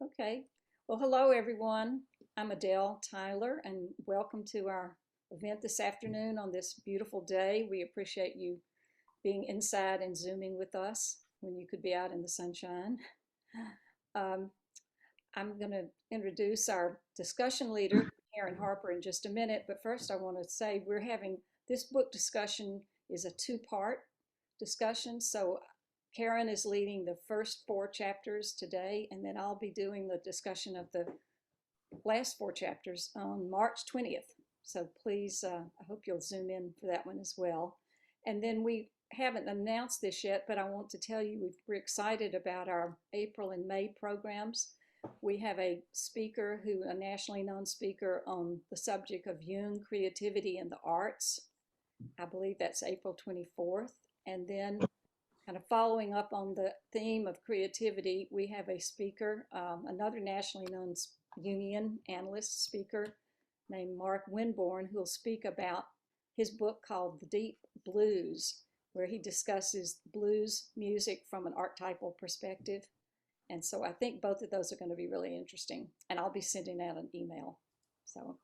Okay. Well, hello, everyone. I'm Adele Tyler, and welcome to our event this afternoon on this beautiful day. We appreciate you being inside and Zooming with us when you could be out in the sunshine. Um, I'm going to introduce our discussion leader, Karen Harper, in just a minute. But first, I want to say we're having this book discussion is a two-part discussion. So Karen is leading the first four chapters today, and then I'll be doing the discussion of the last four chapters on March 20th. So please, I hope you'll zoom in for that one as well. And then we haven't announced this yet, but I want to tell you we're excited about our April and May programs. We have a speaker a nationally known speaker on the subject of Jung, creativity, and the arts. I believe that's April 24th. And then kind of following up on the theme of creativity, we have a speaker, another nationally known Jungian analyst speaker named Mark Winborn, who will speak about his book called The Deep Blues, where he discusses blues music from an archetypal perspective. And so I think both of those are going to be really interesting. And I'll be sending out an email. So,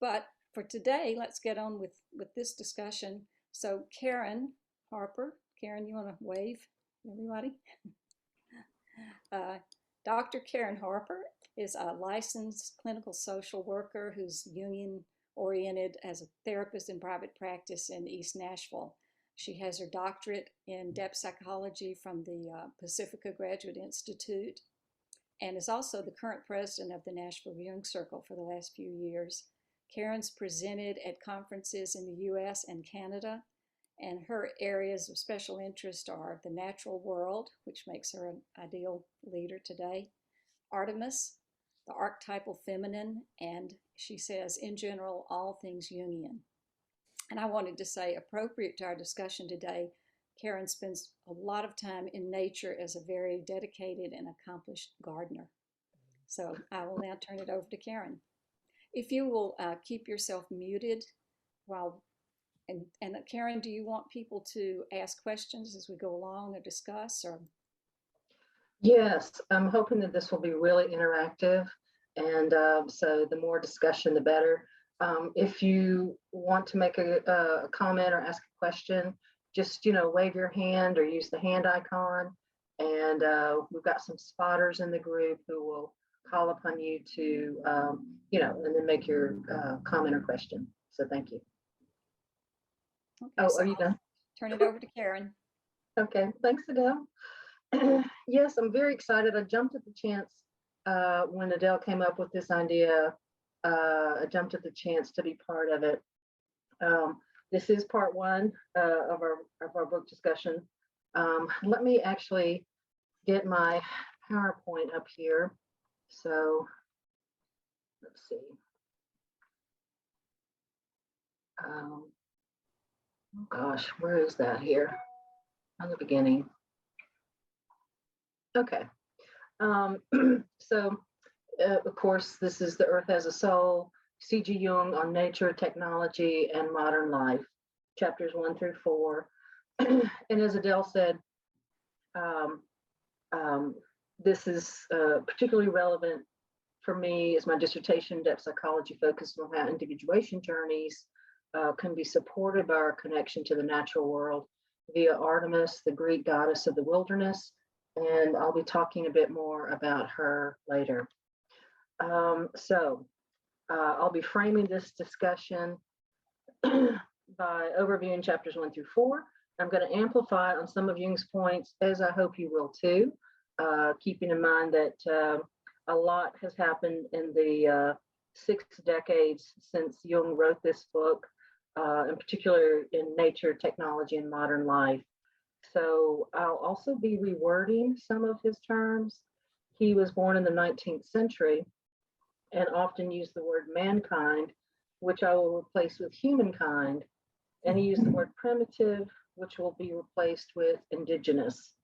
but for today, let's get on with this discussion. So Karen Harper, Karen, you want to wave, everybody? Dr. Karen Harper is a licensed clinical social worker who's Jungian oriented as a therapist in private practice in East Nashville. She has her doctorate in depth psychology from the Pacifica Graduate Institute and is also the current president of the Nashville Jung Circle for the last few years. Karen's presented at conferences in the US and Canada, and her areas of special interest are the natural world, which makes her an ideal leader today, Artemis, the archetypal feminine, and she says, in general, all things Jungian. And I wanted to say, appropriate to our discussion today, Karen spends a lot of time in nature as a very dedicated and accomplished gardener. So I will now turn it over to Karen. If you will keep yourself muted while, and Karen, do you want people to ask questions as we go along or discuss, or? Yes, I'm hoping that this will be really interactive, and so the more discussion, the better. If you want to make a comment or ask a question, just wave your hand or use the hand icon, and we've got some spotters in the group who will call upon you to and then make your comment or question. So thank you. Okay, so are you done? Turn it over to Karen. Okay, thanks, Adele. Yes, I'm very excited. I jumped at the chance when Adele came up with this idea. I jumped at the chance to be part of it. This is part one of our book discussion. Let me actually get my PowerPoint up here. So let's see. Oh gosh, where is that here? On the beginning. Okay. So, of course, this is The Earth as a Soul, C.G. Jung on Nature, Technology, and Modern Life, chapters 1 through 4. And as Adele said, this is particularly relevant for me as my dissertation, depth psychology, focused on how individuation journeys can be supported by our connection to the natural world via Artemis, the Greek goddess of the wilderness. And I'll be talking a bit more about her later. I'll be framing this discussion by overviewing chapters 1 through 4. I'm going to amplify on some of Jung's points, as I hope you will too, keeping in mind that a lot has happened in the 6 decades since Jung wrote this book, in particular in nature, technology, and modern life. So I'll also be rewording some of his terms. He was born in the 19th century and often used the word mankind, which I will replace with humankind. And he used the word primitive, which will be replaced with indigenous.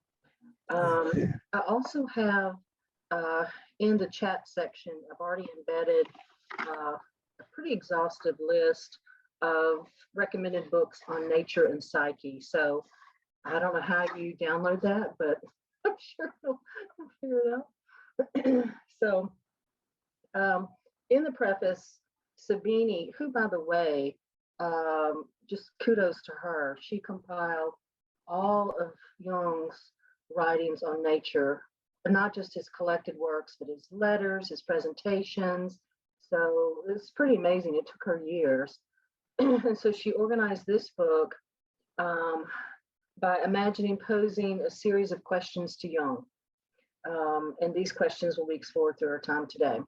I also have in the chat section, I've already embedded a pretty exhaustive list of recommended books on nature and psyche. So I don't know how you download that, but I'm sure I'll figure it So in the preface, Sabini, who, by the way, just kudos to her, she compiled all of Jung's writings on nature, but not just his collected works, but his letters, his presentations. So it's pretty amazing. It took her years. And so she organized this book by imagining posing a series of questions to Jung. And these questions will be explored through our time today,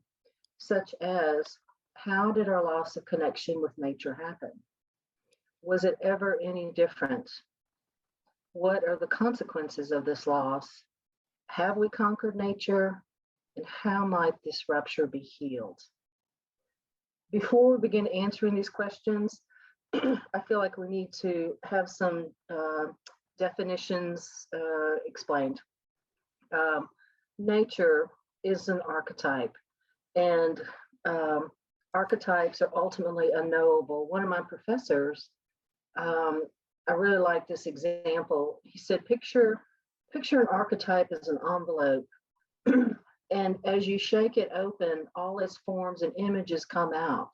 such as, how did our loss of connection with nature happen? Was it ever any different? What are the consequences of this loss? Have we conquered nature? And how might this rupture be healed? Before we begin answering these questions, I feel like we need to have some definitions explained. Nature is an archetype, and archetypes are ultimately unknowable. One of my professors, I really like this example. He said, picture an archetype as an envelope. And as you shake it open, all its forms and images come out.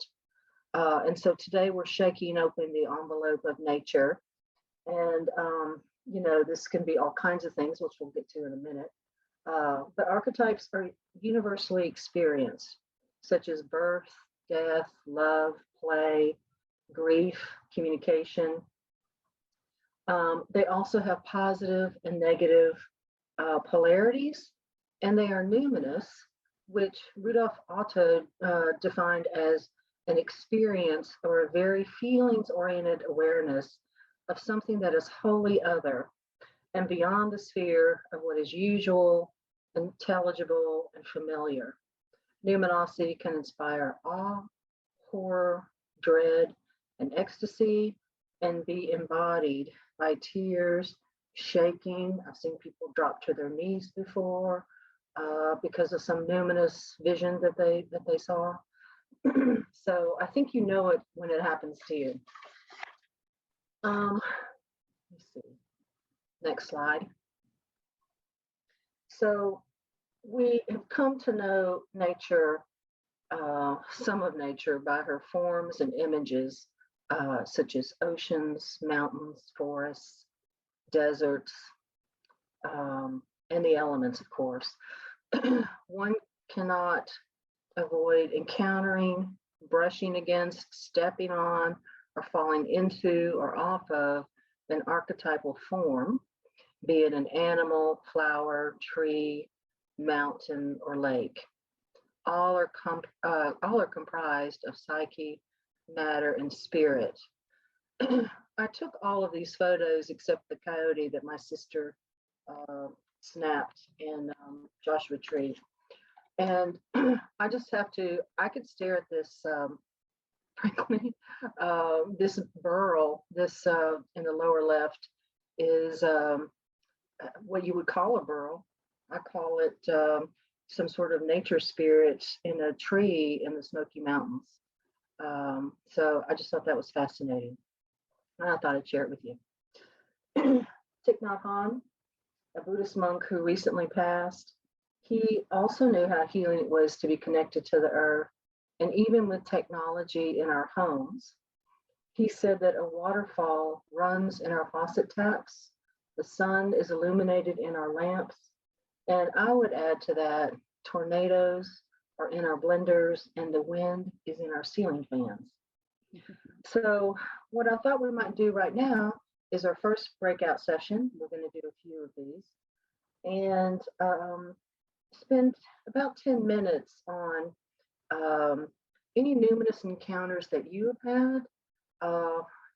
And so today we're shaking open the envelope of nature. And, you know, this can be all kinds of things, which we'll get to in a minute. But archetypes are universally experienced, such as birth, death, love, play, grief, communication. They also have positive and negative polarities, and they are numinous, which Rudolf Otto defined as an experience or a very feelings-oriented awareness of something that is wholly other and beyond the sphere of what is usual, intelligible, and familiar. Numinosity can inspire awe, horror, dread, and ecstasy, and be embodied by tears, shaking. I've seen people drop to their knees before because of some numinous vision that they saw. So I think you know it when it happens to you. Let's see. Next slide. So we have come to know nature, some of nature, by her forms and images, such as oceans, mountains, forests, deserts, and the elements, of course. One cannot avoid encountering, brushing against, stepping on, or falling into or off of an archetypal form, be it an animal, flower, tree, mountain, or lake. All are comprised of psyche, matter, and spirit. I took all of these photos except the coyote that my sister snapped in Joshua Tree. And I just have to, I could stare at this, frankly, this burl, this in the lower left is what you would call a burl. I call it some sort of nature spirit in a tree in the Smoky Mountains. So I just thought that was fascinating. And I thought I'd share it with you. Thich Nhat Hanh, a Buddhist monk who recently passed, he also knew how healing it was to be connected to the earth. And even with technology in our homes, he said that a waterfall runs in our faucet taps, the sun is illuminated in our lamps, and I would add to that, tornadoes are in our blenders and the wind is in our ceiling fans. So what I thought we might do right now is our first breakout session. We're going to do a few of these and spend about 10 minutes on any numinous encounters that you have had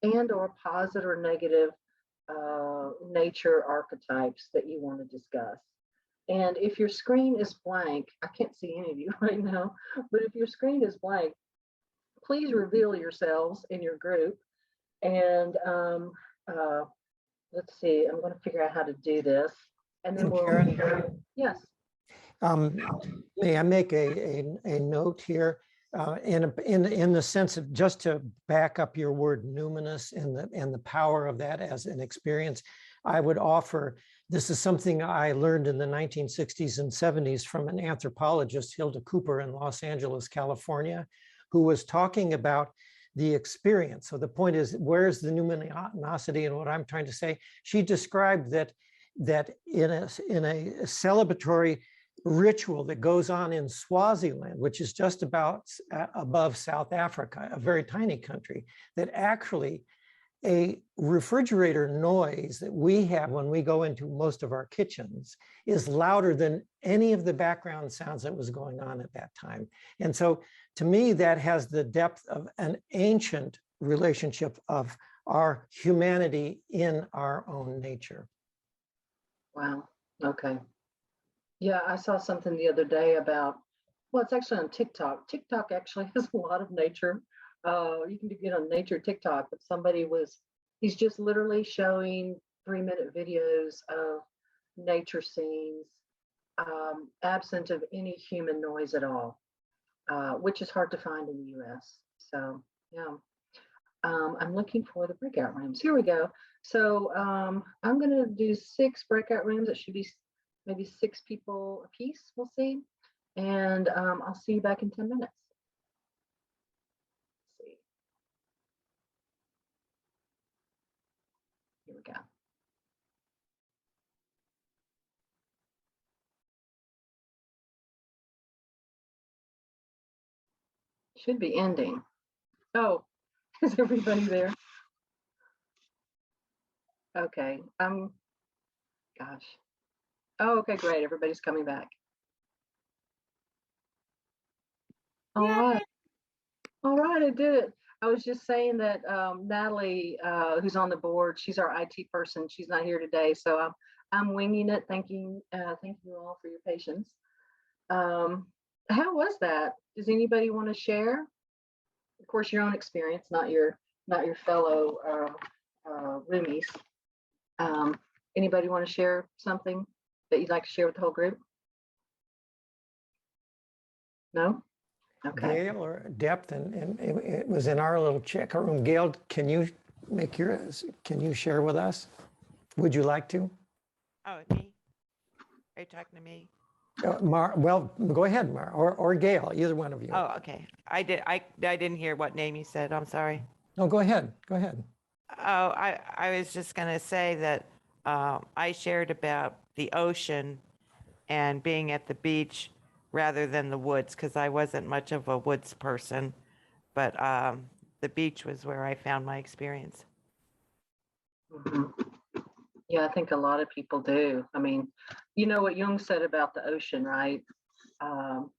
and or positive or negative nature archetypes that you want to discuss. And if your screen is blank, I can't see any of you right now, but if your screen is blank, please reveal yourselves in your group. And let's see, I'm going to figure out how to do this. And then we'll, Karen, yes. May I make a note here in the sense of just to back up your word numinous and the power of that as an experience. I would offer This is something I learned in the 1960s and 70s from an anthropologist, Hilda Cooper, in Los Angeles, California, who was talking about the experience. So the point is, where's the numinosity? And what I'm trying to say, she described that in a celebratory ritual that goes on in Swaziland, which is just about above South Africa, a very tiny country, that actually a refrigerator noise that we have when we go into most of our kitchens is louder than any of the background sounds that was going on at that time. And so to me, that has the depth of an ancient relationship of our humanity in our own nature. Wow. Okay. Yeah, I saw something the other day about, well, it's actually on TikTok. TikTok actually has a lot of nature. You can get on nature TikTok, but he's just literally showing 3-minute videos of nature scenes, absent of any human noise at all, which is hard to find in the US. So, yeah. I'm looking for the breakout rooms. Here we go. So I'm going to do 6 breakout rooms. It should be maybe 6 people a piece. We'll see. And I'll see you back in 10 minutes. Let's see. Here we go. Should be ending. Oh, is everybody there? Okay. Gosh. Oh, okay, great. Everybody's coming back. All right. All right, I did it. I was just saying that Natalie, who's on the board, she's our IT person. She's not here today, so I'm winging it. Thank you all for your patience. How was that? Does anybody want to share? Of course, your own experience, not your fellow roomies. Anybody want to share something that you'd like to share with the whole group? No? Okay. Gail or depth, and it was in our little check room. Gail, can you share with us? Would you like to? Oh, me? Are you talking to me? Well, go ahead, Mar, or Gail, either one of you. Oh, okay. I didn't hear what name you said. I'm sorry. No, go ahead. Go ahead. Oh, I was just going to say that I shared about the ocean and being at the beach rather than the woods, because I wasn't much of a woods person, but the beach was where I found my experience. Mhm. Yeah, I think a lot of people do. I mean, you know what Jung said about the ocean, right? That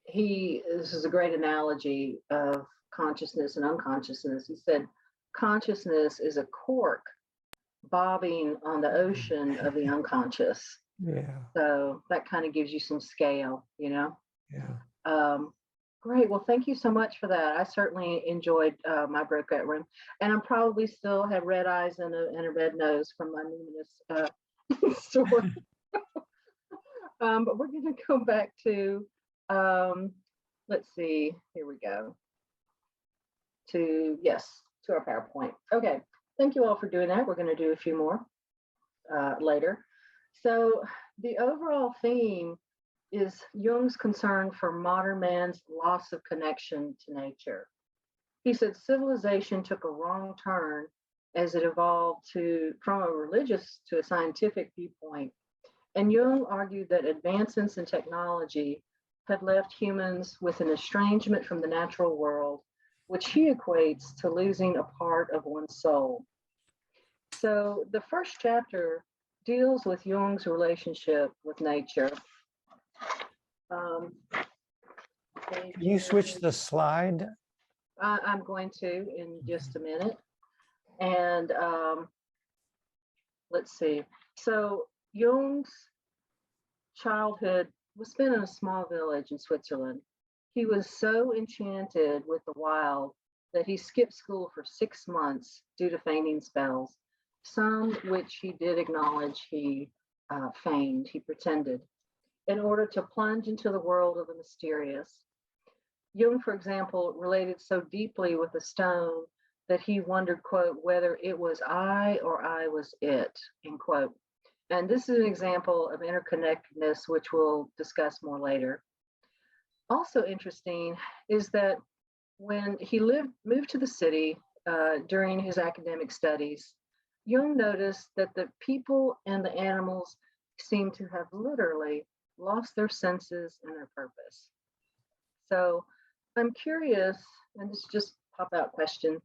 this is a great analogy of consciousness and unconsciousness. He said, consciousness is a cork bobbing on the ocean of the unconscious. Yeah. So that kind of gives you some scale, you know? Yeah. Great. Well, thank you so much for that. I certainly enjoyed my breakout room, and I'm probably still have red eyes and a red nose from my luminous story. But we're going to go back to, let's see, here we go. To our PowerPoint. Okay. Thank you all for doing that. We're going to do a few more later. So the overall theme is Jung's concern for modern man's loss of connection to nature. He said civilization took a wrong turn as it evolved from a religious to a scientific viewpoint. And Jung argued that advancements in technology had left humans with an estrangement from the natural world, which he equates to losing a part of one's soul. So the first chapter deals with Jung's relationship with nature. Can you switch the slide? I'm going to in just a minute. And let's see. So Jung's childhood was spent in a small village in Switzerland. He was so enchanted with the wild that he skipped school for 6 months due to fainting spells, some which he did acknowledge he feigned, he pretended, in order to plunge into the world of the mysterious. Jung, for example, related so deeply with the stone that he wondered, quote, whether it was I or I was it, end quote. And this is an example of interconnectedness, which we'll discuss more later. Also interesting is that when he moved to the city during his academic studies, Jung noticed that the people and the animals seem to have literally lost their senses and their purpose. So I'm curious, and this is just a pop-out question,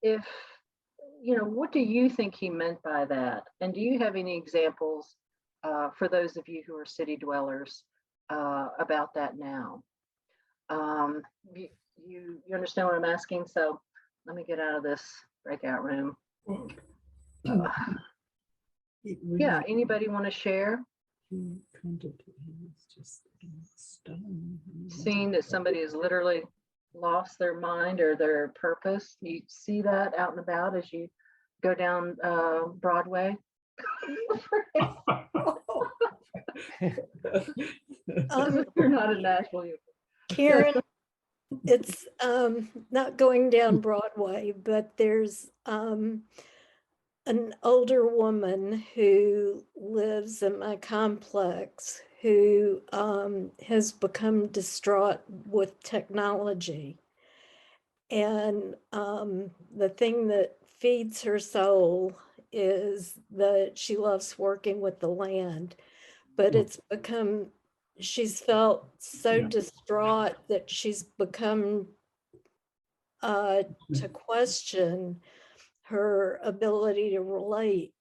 if, what do you think he meant by that? And do you have any examples for those of you who are city dwellers about that now? You understand what I'm asking? So let me get out of this breakout room. Yeah, anybody want to share? Seeing that somebody has literally lost their mind or their purpose. You see that out and about as you go down Broadway? You're not in Nashville. Karen, it's not going down Broadway, but there's an older woman who lives in my complex who has become distraught with technology. And the thing that feeds her soul is that she loves working with the land, but it's become, she's felt so distraught that she's become to question her ability to relate,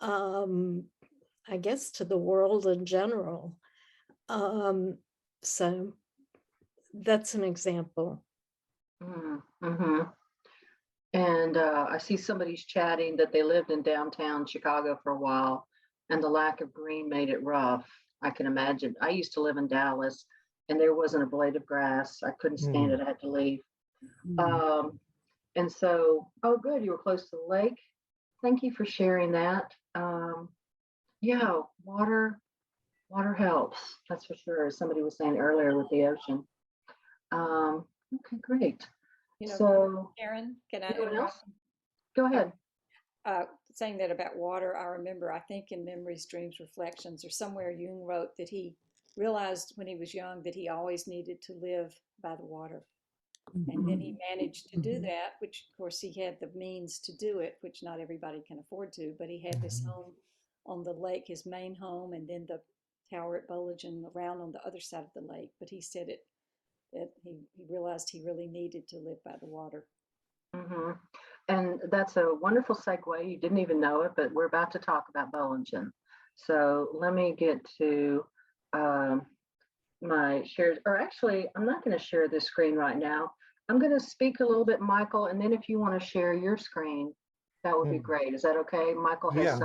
I guess, to the world in general. So that's an example. Mm-hmm. And I see somebody's chatting that they lived in downtown Chicago for a while, and the lack of green made it rough. I can imagine. I used to live in Dallas, and there wasn't a blade of grass. I couldn't stand it. I had to leave. And so, oh, good, you were close to the lake. Thank you for sharing that. Yeah, water helps. That's for sure. As somebody was saying earlier with the ocean. Okay, great. So, Karen, can I anyone else? interrupt? Go ahead. Saying that about water, I remember, I think in Memories, Dreams, Reflections, or somewhere Jung wrote that he realized when he was young that he always needed to live by the water. And then he managed to do that, which of course he had the means to do it, which not everybody can afford to, but he had this home on the lake, his main home, and then the tower at Bollingen around on the other side of the lake. But he said that he realized he really needed to live by the water. And that's a wonderful segue. You didn't even know it, but we're about to talk about Bollingen. So let me get to my shares, or actually, I'm not going to share this screen right now. I'm going to speak a little bit, Michael, and then if you want to share your screen, that would be great. Is that okay? Michael has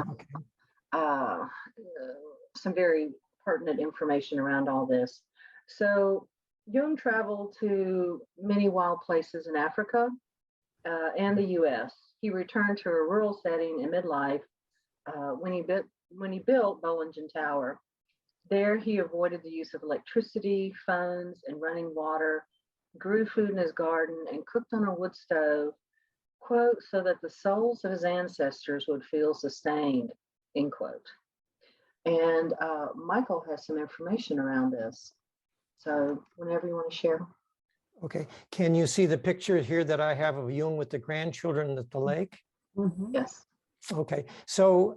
some very pertinent information around all this. So Jung traveled to many wild places in Africa and the US. He returned to a rural setting in midlife when he built Bollingen Tower. There, he avoided the use of electricity, phones, and running water, grew food in his garden, and cooked on a wood stove, quote, so that the souls of his ancestors would feel sustained, end quote. And Michael has some information around this. So whenever you want to share. Okay, can you see the picture here that I have of Jung with the grandchildren at the lake? Yes. Okay, so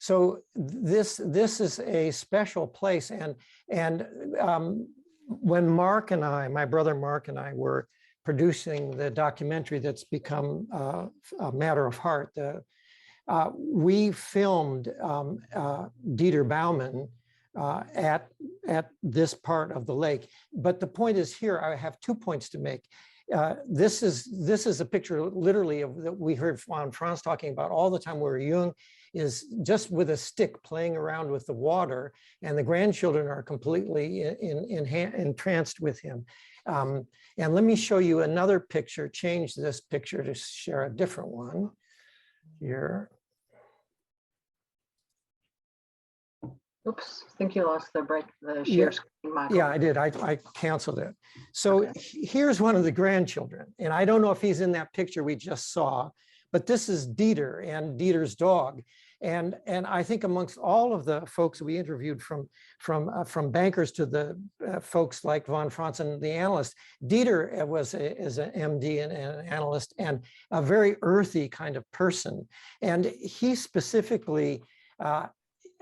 so this is a special place, and when Mark and I, my brother Mark and I, were producing the documentary that's become a matter of heart, we filmed Dieter Baumann at this part of the lake. But the point is here, I have 2 points to make. This is a picture literally of that we heard Juan Franz talking about all the time, where Jung is just with a stick playing around with the water, and the grandchildren are completely entranced with him. And let me show you another picture, change this picture to share a different one here. Oops, I think you lost the Yeah. share screen, Michael. Yeah, I did. I canceled it. So Okay. here's one of the grandchildren. And I don't know if he's in that picture we just saw, but this is Dieter and Dieter's dog. And I think amongst all of the folks we interviewed, from bankers to the folks like von Franzen, the analyst, Dieter is an MD and an analyst and a very earthy kind of person. And he specifically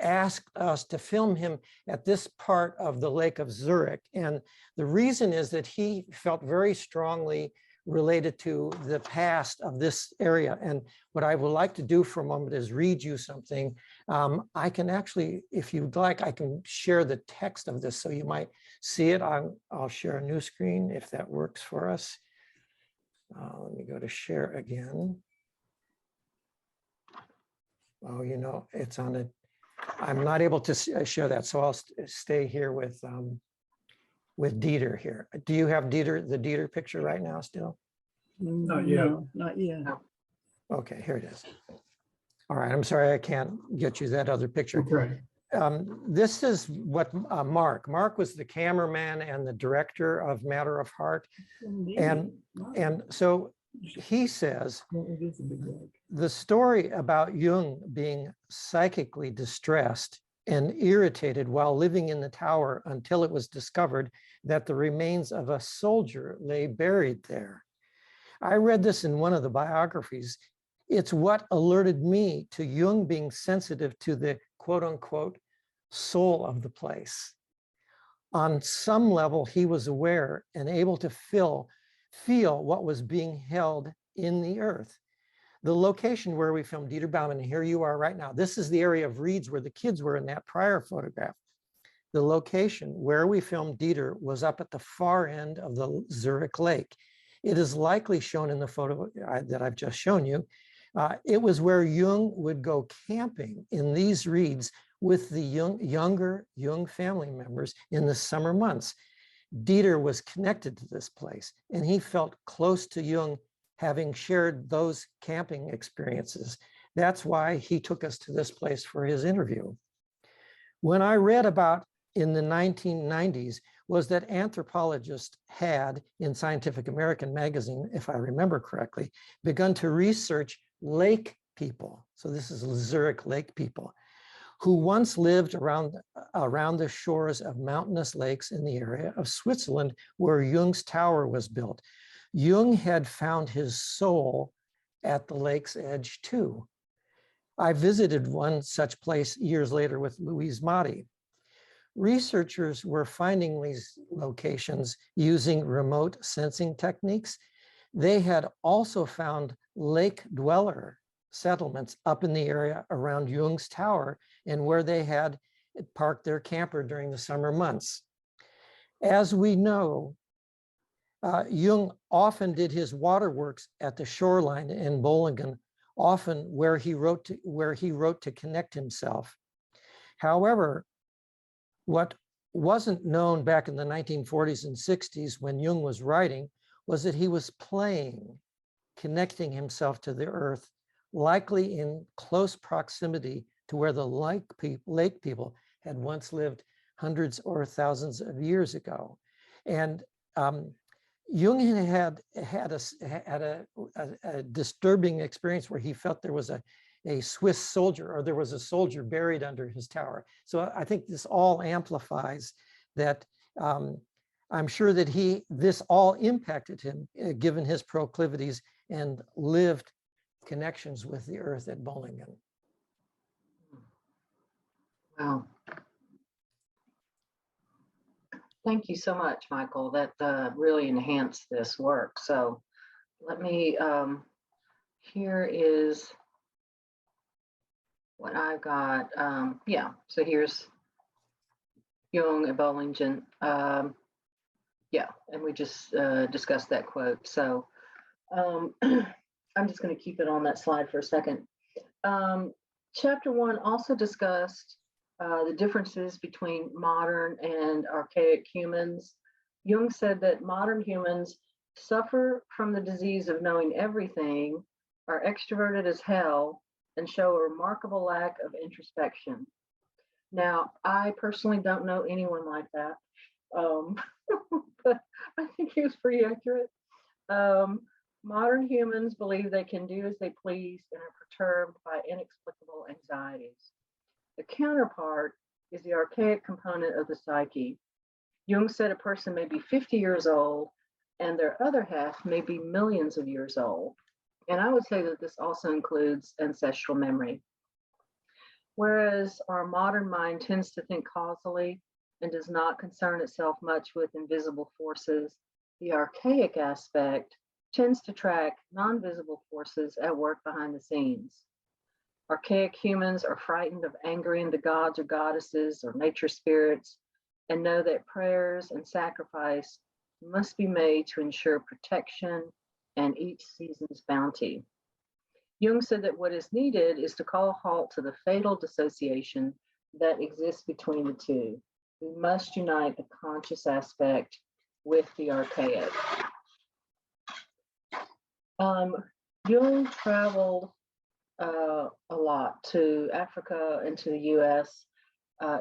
asked us to film him at this part of the Lake of Zurich. And the reason is that he felt very strongly related to the past of this area. And what I would like to do for a moment is read you something. I can actually, if you'd like, I can share the text of this so you might see it. I'll share a new screen if that works for us. Let me go to share again. Oh, you know, it's on a, I'm not able to share that, so I'll stay here with Dieter here. Do you have the Dieter picture right now still? Not yet. No, not yet. Okay, here it is. All right, I'm sorry I can't get you that other picture. Okay. This is what Mark was the cameraman and the director of Matter of Heart. And so he says, the story about Jung being psychically distressed and irritated while living in the tower until it was discovered that the remains of a soldier lay buried there. I read this in one of the biographies. It's what alerted me to Jung being sensitive to the quote unquote soul of the place. On some level, he was aware and able to feel what was being held in the earth. The location where we filmed Dieter Baumann, and here you are right now. This is the area of reeds where the kids were in that prior photograph. The location where we filmed Dieter was up at the far end of the Zurich Lake. It is likely shown in the photo that I've just shown you. It was where Jung would go camping in these reeds with the younger Jung family members in the summer months. Dieter was connected to this place, and he felt close to Jung, having shared those camping experiences. That's why he took us to this place for his interview. When I read about in the 1990s was that anthropologists had, in Scientific American magazine, if I remember correctly, begun to research lake people. So this is Zurich lake people, who once lived around the shores of mountainous lakes in the area of Switzerland where Jung's tower was built. Jung had found his soul at the lake's edge too. I visited one such place years later with Louise Motti. Researchers were finding these locations using remote sensing techniques. They had also found lake dweller settlements up in the area around Jung's tower and where they had parked their camper during the summer months. As we know, Jung often did his waterworks at the shoreline in Bollingen, often where he wrote to connect himself. However, what wasn't known back in the 1940s and 60s when Jung was writing was that he was playing, connecting himself to the earth, likely in close proximity to where the lake people had once lived hundreds or thousands of years ago. And Jung had a disturbing experience where he felt there was a Swiss soldier, or there was a soldier buried under his tower. So I think this all amplifies that. I'm sure that this all impacted him, given his proclivities and lived connections with the earth at Bollingen. Wow. Thank you so much, Michael. That really enhanced this work. So let me, here is what I've got. Yeah, so here's Jung at Bollingen. Yeah, and we just discussed that quote. So I'm just going to keep it on that slide for a second. Chapter 1 also discussed the differences between modern and archaic humans. Jung said that modern humans suffer from the disease of knowing everything, are extroverted as hell, and show a remarkable lack of introspection. Now, I personally don't know anyone like that, um, but I think he was pretty accurate. Um, Modern humans believe they can do as they please and are perturbed by inexplicable anxieties. The counterpart is the archaic component of the psyche. Jung said a person may be 50 years old and their other half may be millions of years old. And I would say that this also includes ancestral memory. Whereas our modern mind tends to think causally and does not concern itself much with invisible forces, the archaic aspect tends to track non-visible forces at work behind the scenes. Archaic humans are frightened of angering the gods or goddesses or nature spirits and know that prayers and sacrifice must be made to ensure protection and each season's bounty. Jung said that what is needed is to call a halt to the fatal dissociation that exists between the two. We must unite the conscious aspect with the archaic. Jung traveled a lot to Africa and to the US.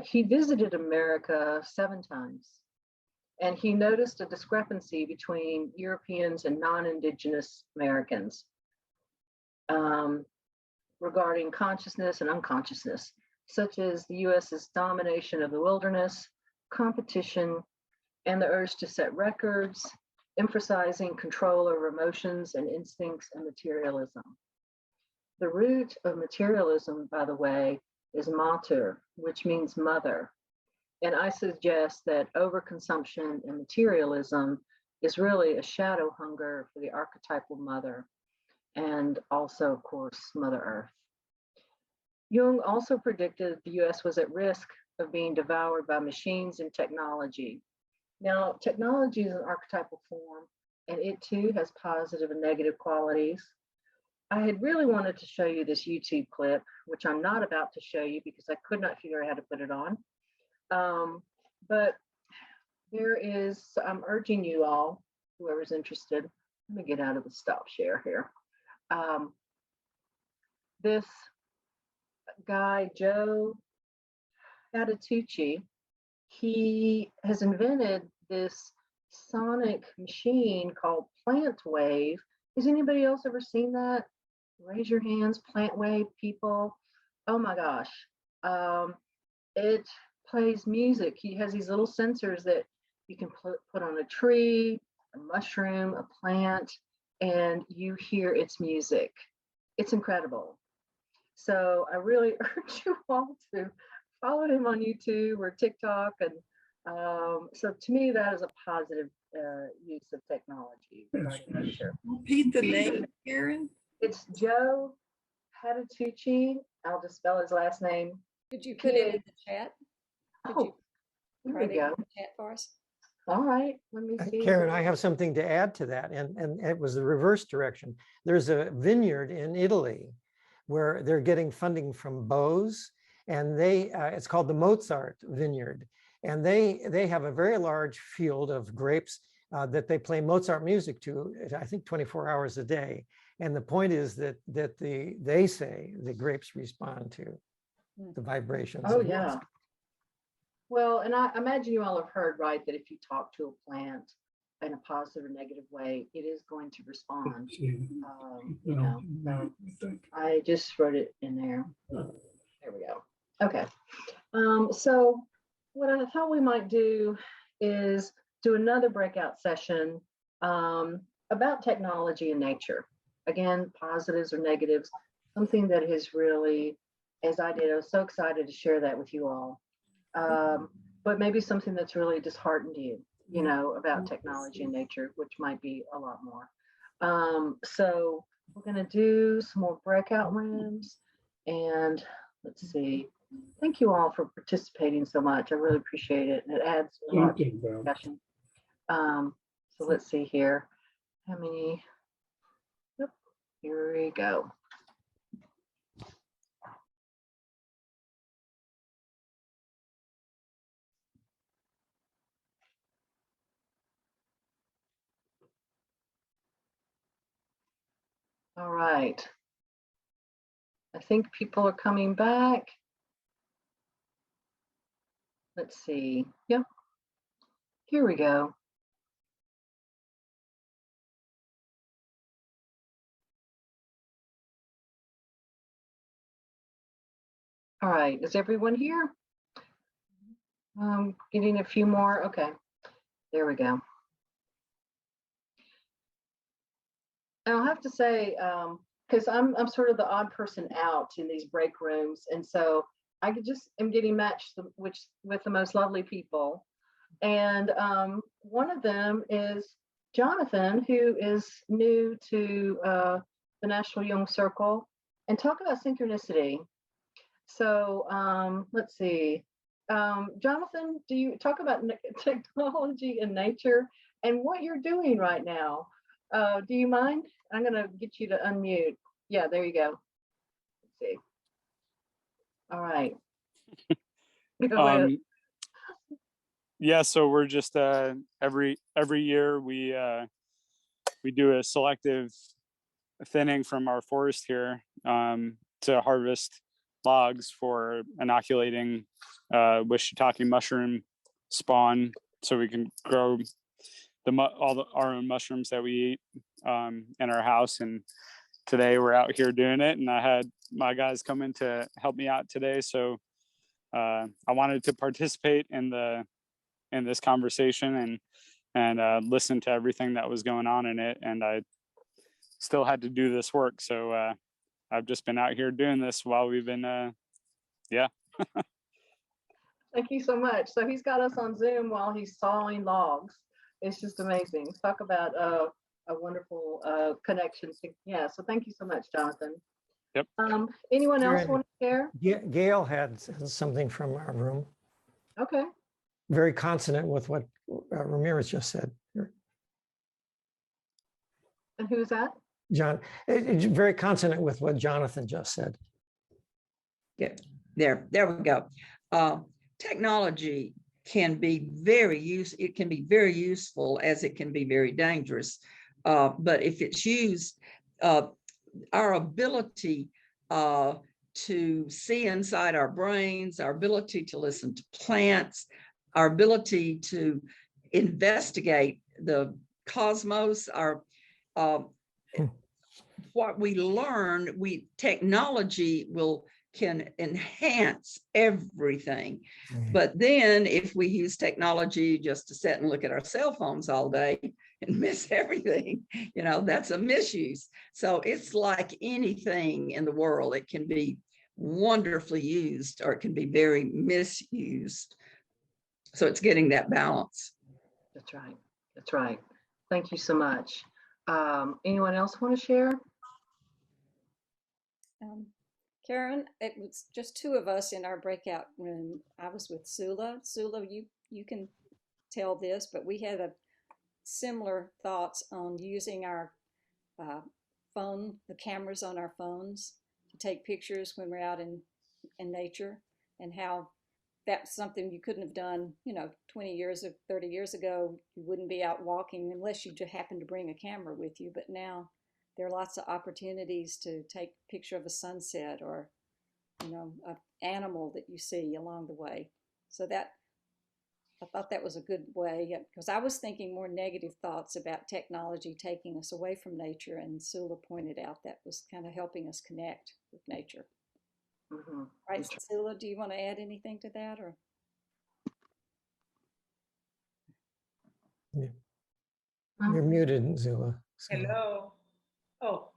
He visited America 7 times, and he noticed a discrepancy between Europeans and non-Indigenous Americans regarding consciousness and unconsciousness, such as the US's domination of the wilderness, competition, and the urge to set records, emphasizing control over emotions and instincts and materialism. The root of materialism, by the way, is mater, which means mother. And I suggest that overconsumption and materialism is really a shadow hunger for the archetypal mother, and also, of course, Mother Earth. Jung also predicted the US was at risk of being devoured by machines and technology. Now, technology is an archetypal form, and it too has positive and negative qualities. I had really wanted to show you this YouTube clip, which I'm not about to show you because I could not figure out how to put it on. But there is, I'm urging you all, whoever's interested, let me get out of the stop share here. This guy, Joe Patitucci, he has invented this sonic machine called Plant Wave. Has anybody else ever seen that? Raise your hands, Plant Wave people. Oh my gosh. It plays music. He has these little sensors that you can put on a tree, a mushroom, a plant, and you hear its music. It's incredible. So I really urge you all to follow him on YouTube or TikTok. And so to me, that is a positive use of technology. Repeat the name, Karen. It's Joe Patitucci. I'll just spell his last name. Could you put it in the chat? Oh, there we go. Chat for us? All right, let me see. Karen, I have something to add to that, and it was the reverse direction. There's a vineyard in Italy where they're getting funding from Bose, and it's called the Mozart Vineyard, and they have a very large field of grapes that they play Mozart music to, I think 24 hours a day. And the point is that they say the grapes respond to the vibrations. Oh yeah. Well, and I imagine you all have heard, right, that if you talk to a plant in a positive or negative way, it is going to respond. So I just wrote it in there. There we go. Okay. So what I thought we might do is do another breakout session about technology and nature. Again, positives or negatives, something that has really, as I did, I was so excited to share that with you all. But maybe something that's really disheartened you, about technology and nature, which might be a lot more. So we're going to do some more breakout rooms, and let's see. Thank you all for participating so much. I really appreciate it. It adds a lot to the discussion. So let's see here. How many? Yep. Here we go. All right. I think people are coming back. let's see. Yep. Here we go. All right, is everyone here? Getting a few more. Okay, there we go. And I'll have to say, because I'm sort of the odd person out in these break rooms, and so I just am getting matched with the most lovely people. And one of them is Jonathan, who is new to the Nashville Jung Circle, and talk about synchronicity. So let's see. Jonathan, do you talk about technology and nature and what you're doing right now? Do you mind? I'm going to get you to unmute. Yeah, there you go. Let's see. All right. Go ahead. Yeah, so we're just every year we do a selective thinning from our forest here to harvest logs for inoculating with shiitake mushroom spawn, so we can grow our own mushrooms that we eat in our house. And today we're out here doing it, and I had my guys come in to help me out today. So I wanted to participate in this conversation and listen to everything that was going on in it. And I still had to do this work. So I've just been out here doing this while we've been, yeah. Thank you so much. So he's got us on Zoom while he's sawing logs. It's just amazing. Talk about a wonderful connection. Yeah, so thank you so much, Jonathan. Yep. Anyone else Karen, want to share? Gail had something from our room, Okay. very consonant with what Ramirez just said. And who's that? John, it's very consonant with what Jonathan just said. Yeah, there we go. Technology can be very useful as it can be very dangerous. But if it's used, our ability to see inside our brains, our ability to listen to plants, our ability to investigate the cosmos, what we learn, technology can enhance everything. But then if we use technology just to sit and look at our cell phones all day and miss everything, that's a misuse. So it's like anything in the world. It can be wonderfully used or it can be very misused. So it's getting that balance. That's right. That's right. Thank you so much. Anyone else want to share? Karen, it was just two of us in our breakout room. I was with Sula. Sula, you can tell this, but we had a similar thoughts on using our the cameras on our phones to take pictures when we're out in nature, and how that's something you couldn't have done, 20 years or 30 years ago. You wouldn't be out walking unless you just happened to bring a camera with you. But now there are lots of opportunities to take a picture of a sunset or, an animal that you see along the way. So I thought that was a good way, because I was thinking more negative thoughts about technology taking us away from nature, and Sula pointed out that was kind of helping us connect with nature. Mm-hmm. Right, Sula, do you want to add anything to that, or? Yeah. You're muted, Zula. Hello. Oh.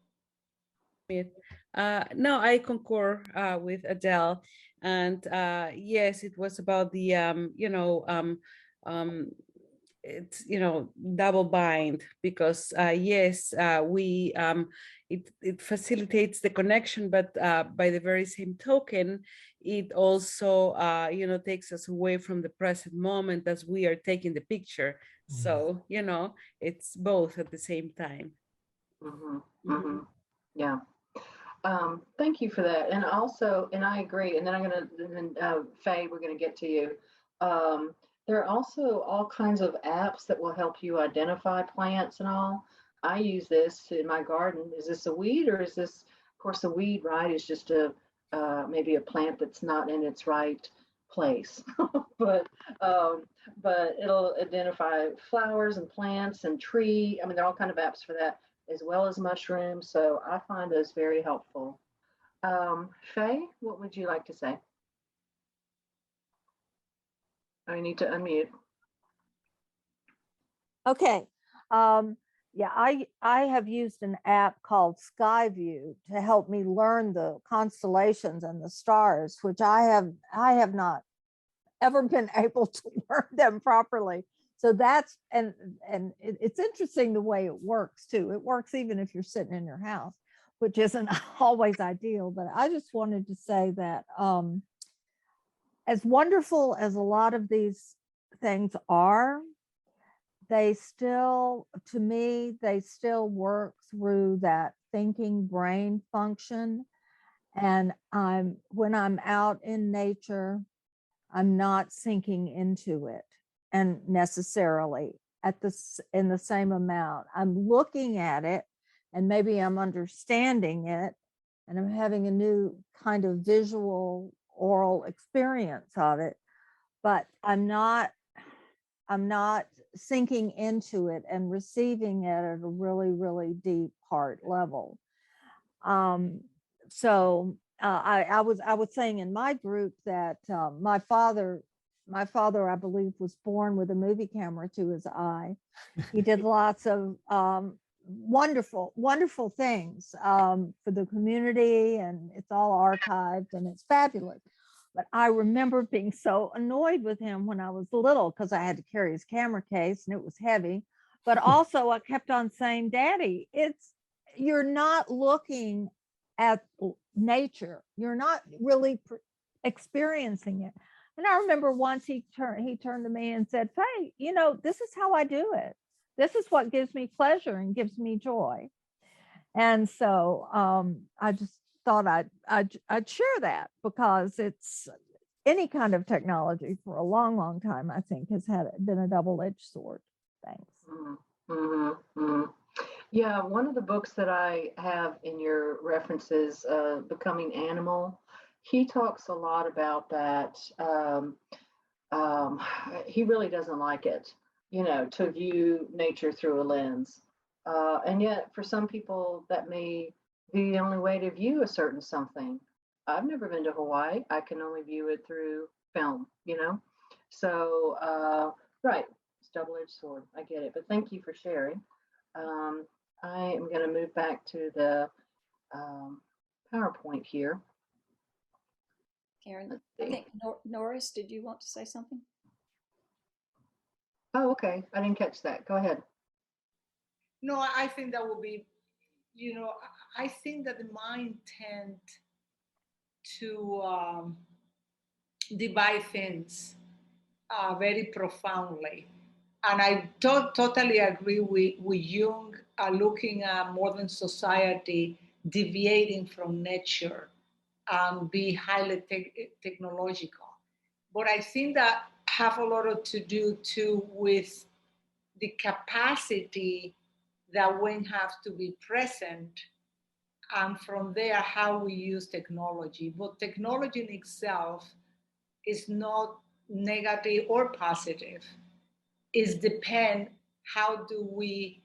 No, I concur with Adele, and yes, it was about the it's double bind, because yes, we it facilitates the connection, but by the very same token, it also takes us away from the present moment as we are taking the picture. So it's both at the same time. Mm-hmm. Mm-hmm. Yeah. Thank you for that. And also, and I agree, and then Faye, we're going to get to you. There are also all kinds of apps that will help you identify plants and all. I use this in my garden. Is this a weed, or is this, of course, a weed, right? Is just maybe a plant that's not in its right place, but it'll identify flowers and plants and tree. I mean, there are all kind of apps for that, as well as mushrooms. So I find those very helpful. Faye, what would you like to say? I need to unmute. Okay. Yeah, I have used an app called Skyview to help me learn the constellations and the stars, which I have not ever been able to learn them properly. So that's and it's interesting the way it works too. It works even if you're sitting in your house, which isn't always ideal. But I just wanted to say that as wonderful as a lot of these things are, they still, to me, they still work through that thinking brain function. And when I'm out in nature, I'm not sinking into it and necessarily in the same amount. I'm looking at it and maybe I'm understanding it and I'm having a new kind of visual oral experience of it, but I'm not sinking into it and receiving it at a really, really deep heart level. So I was saying in my group that my father, I believe, was born with a movie camera to his eye. He did lots of wonderful, wonderful things for the community, and it's all archived and it's fabulous. But I remember being so annoyed with him when I was little because I had to carry his camera case and it was heavy. But also I kept on saying, Daddy, you're not looking at nature. You're not really experiencing it. And I remember once he turned to me and said, Faye, this is how I do it. This is what gives me pleasure and gives me joy. And so I just thought I'd share that because it's any kind of technology for a long, long time, I think, has been a double-edged sword. Thanks. Mm-hmm, mm-hmm. Yeah, one of the books that I have in your references, Becoming Animal, he talks a lot about that. He really doesn't like it, to view nature through a lens. And yet, for some people, that may be the only way to view a certain something. I've never been to Hawaii. I can only view it through film, So, right, it's double-edged sword. I get it. But thank you for sharing. I am going to move back to the PowerPoint here. Karen, I think Norris, did you want to say something? Oh, okay. I didn't catch that. Go ahead. No, I think that would be, I think that the mind tend to divide things very profoundly. And I totally agree with Jung looking at modern society deviating from nature and be highly technological. But I think that have a lot to do too with the capacity that we have to be present, and from there how we use technology. But technology in itself is not negative or positive. It depends how do we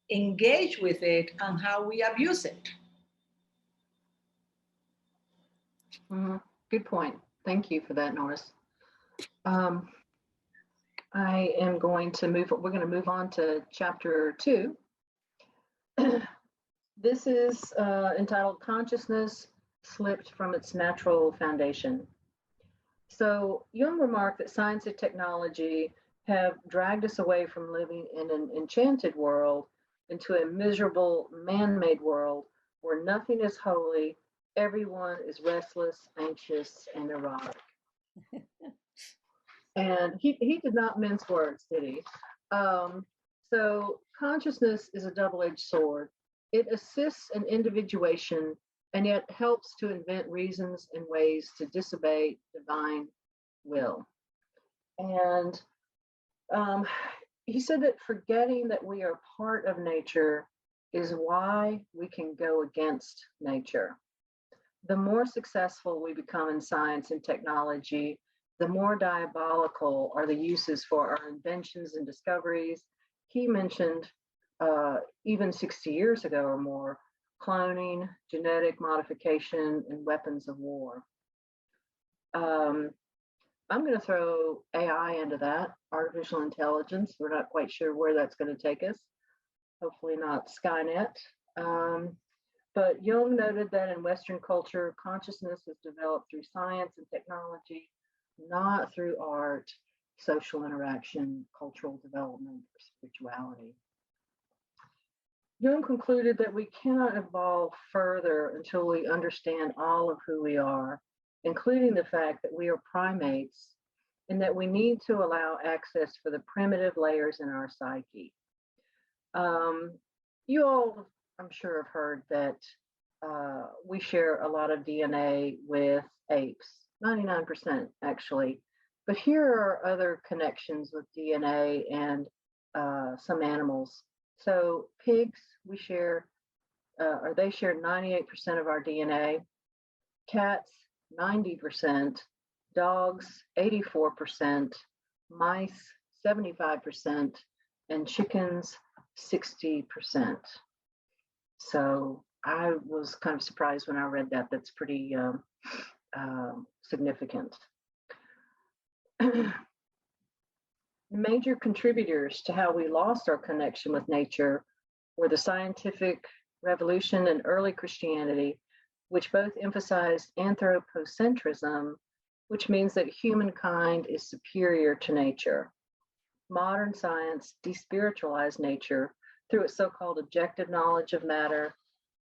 engage with it and how we abuse it. Mm-hmm. Good point. Thank you for that, Norris. I am going to we're going to move on to chapter 2. This is entitled Consciousness Slipped from Its Natural Foundation. So Jung remarked that science and technology have dragged us away from living in an enchanted world into a miserable man-made world where nothing is holy, everyone is restless, anxious, and erotic. And he did not mince words, did he? So consciousness is a double-edged sword. It assists in individuation and yet helps to invent reasons and ways to disobey divine will. And he said that forgetting that we are part of nature is why we can go against nature. The more successful we become in science and technology, the more diabolical are the uses for our inventions and discoveries. He mentioned even 60 years ago or more, cloning, genetic modification, and weapons of war. I'm going to throw AI into that, artificial intelligence. We're not quite sure where that's going to take us. Hopefully not Skynet. But Jung noted that in Western culture, consciousness is developed through science and technology, not through art, social interaction, cultural development, or spirituality. Jung concluded that we cannot evolve further until we understand all of who we are, including the fact that we are primates and that we need to allow access for the primitive layers in our psyche. You all, I'm sure, have heard that we share a lot of DNA with apes, 99% actually. But here are other connections with DNA and some animals. So pigs, we share, or they share 98% of our DNA. Cats, 90%. Dogs, 84%. Mice, 75%. And chickens, 60%. So I was kind of surprised when I read that. That's pretty significant. Major contributors to how we lost our connection with nature were the scientific revolution and early Christianity, which both emphasized anthropocentrism, which means that humankind is superior to nature. Modern science despiritualized nature through its so-called objective knowledge of matter,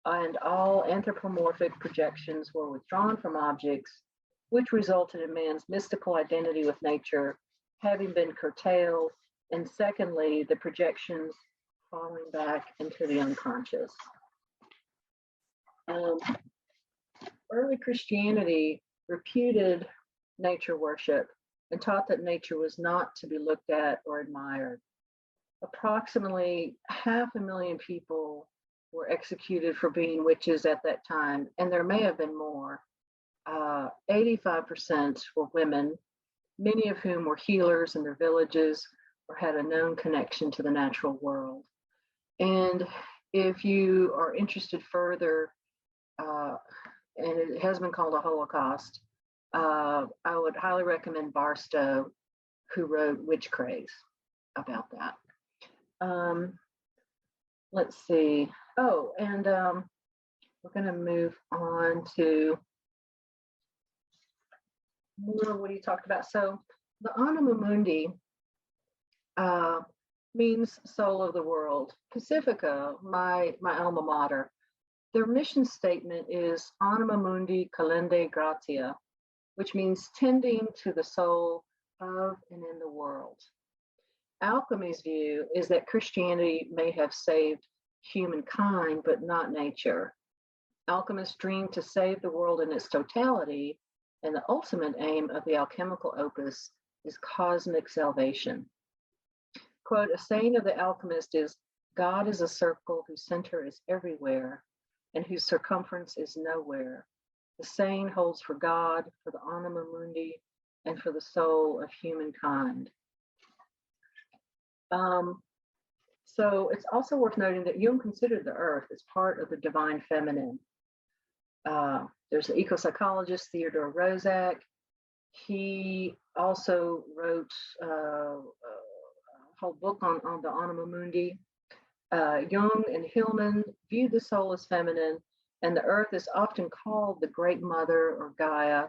and all anthropomorphic projections were withdrawn from objects, which resulted in man's mystical identity with nature having been curtailed, and secondly, the projections falling back into the unconscious. Early Christianity reputed nature worship and taught that nature was not to be looked at or admired. Approximately 500,000 people were executed for being witches at that time, and there may have been more. 85% were women, many of whom were healers in their villages or had a known connection to the natural world. And if you are interested further, and it has been called a Holocaust, I would highly recommend Barstow, who wrote Witch Craze about that. Let's see. Oh, and we're going to move on to more what he talked about. So the Anima Mundi means soul of the world. Pacifica, my alma mater, their mission statement is Anima Mundi Calende Gratia, which means tending to the soul of and in the world. Alchemy's view is that Christianity may have saved humankind, but not nature. Alchemists dream to save the world in its totality, and the ultimate aim of the alchemical opus is cosmic salvation. Quote, a saying of the alchemist is, God is a circle whose center is everywhere and whose circumference is nowhere. The saying holds for God, for the Anima Mundi, and for the soul of humankind. So it's also worth noting that Jung considered the earth as part of the divine feminine. There's an eco-psychologist, Theodore Roszak. He also wrote a whole book on the Anima Mundi. Jung and Hillman viewed the soul as feminine, and the earth is often called the Great Mother or Gaia,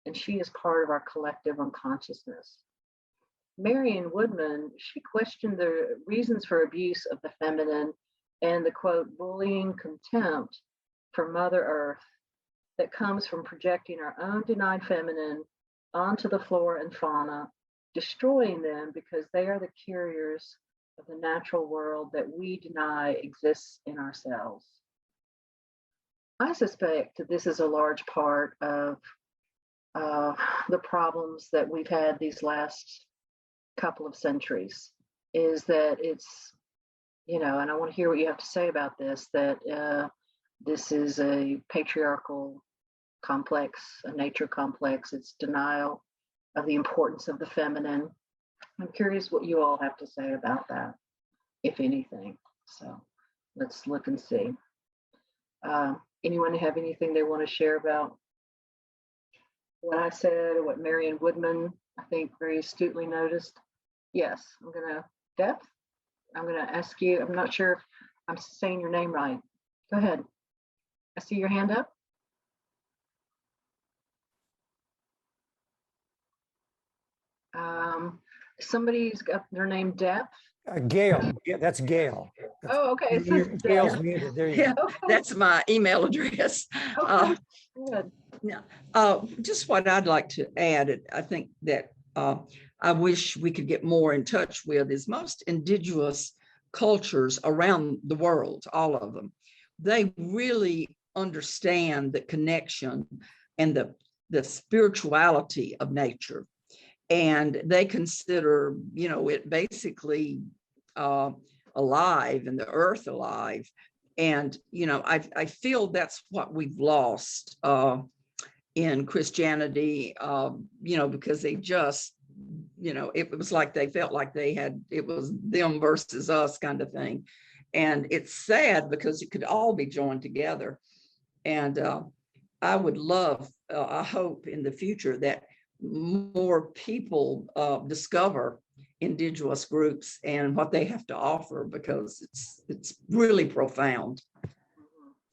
and she is part of our collective unconsciousness. Marion Woodman, she questioned the reasons for abuse of the feminine and the quote, bullying contempt for Mother Earth that comes from projecting our own denied feminine onto the flora and fauna, destroying them because they are the carriers of the natural world that we deny exists in ourselves. I suspect that this is a large part of the problems that we've had these last couple of centuries, is that it's, and I want to hear what you have to say about this, that this is a patriarchal complex, a nature complex, it's denial, of the importance of the feminine. I'm curious what you all have to say about that, if anything. So let's look and see. Anyone have anything they want to share about what I said or what Marion Woodman, I think, very astutely noticed? Yes, I'm going to, Depth, I'm going to ask you, I'm not sure if I'm saying your name right. Go ahead. I see your hand up. Somebody's got their name Depth. Gail, yeah, that's Gail. Oh, okay. It says Gail's Depth. muted. There you Yeah, go. Okay. that's my email address. Okay. Good. Just what I'd like to add, I think that I wish we could get more in touch with is most indigenous cultures around the world, all of them. They really understand the connection and the spirituality of nature. And they consider, it basically alive and the earth alive. And, I feel that's what we've lost in Christianity, because they just, it was like they felt like it was them versus us kind of thing. And it's sad because it could all be joined together. And I would love, I hope in the future that more people discover indigenous groups and what they have to offer, because it's really profound.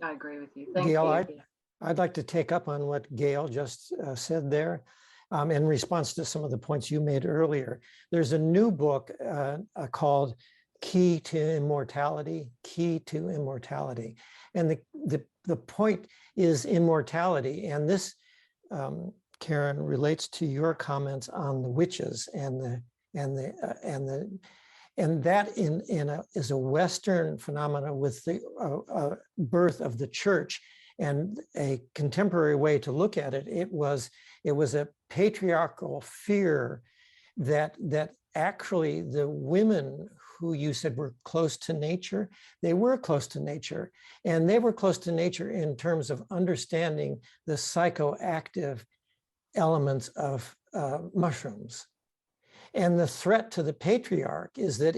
I agree with you. Thank Gail, you. I'd like to take up on what Gail just said there in response to some of the points you made earlier. There's a new book called Key to Immortality. And the point is immortality. And this, Karen, relates to your comments on the witches and that is a Western phenomena with the birth of the church. And a contemporary way to look at it, it was a patriarchal fear that actually the women who you said were close to nature, they were close to nature. And they were close to nature in terms of understanding the psychoactive elements of mushrooms. And the threat to the patriarch is that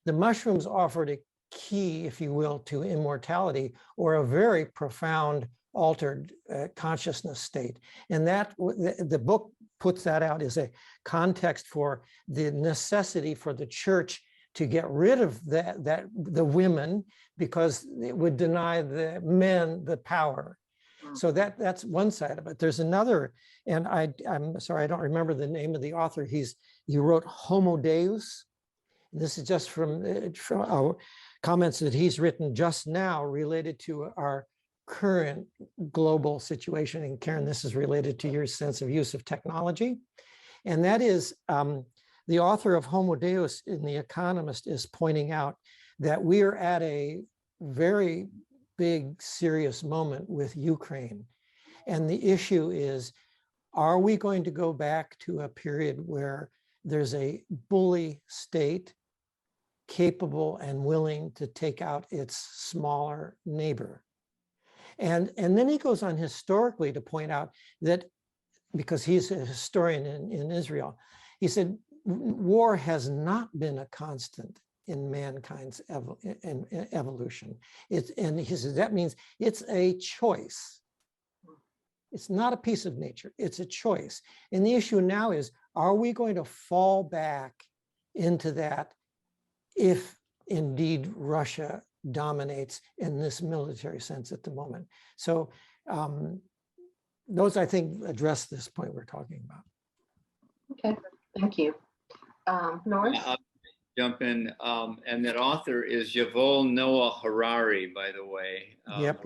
the mushrooms offered a key, if you will, to immortality, or a very profound altered consciousness state. And that the book puts that out as a context for the necessity for the church to get rid of the women, because it would deny the men the power. So that's one side of it. There's another, and I'm sorry, I don't remember the name of the author. He wrote Homo Deus. And this is just from our comments that he's written just now related to our current global situation. And Karen, this is related to your sense of use of technology. And that is the author of Homo Deus in The Economist is pointing out that we are at a very big, serious moment with Ukraine. And the issue is, are we going to go back to a period where there's a bully state capable and willing to take out its smaller neighbor? And then he goes on historically to point out that, because he's a historian in Israel, he said, war has not been a constant in mankind's evolution. And he says that means it's a choice. It's not a piece of nature, it's a choice. And the issue now is, are we going to fall back into that if indeed Russia dominates in this military sense at the moment? So those, I think, address this point we're talking about. Okay, thank you. Norris? I'll jump in. And that author is Yuval Noah Harari, by the way. Yep.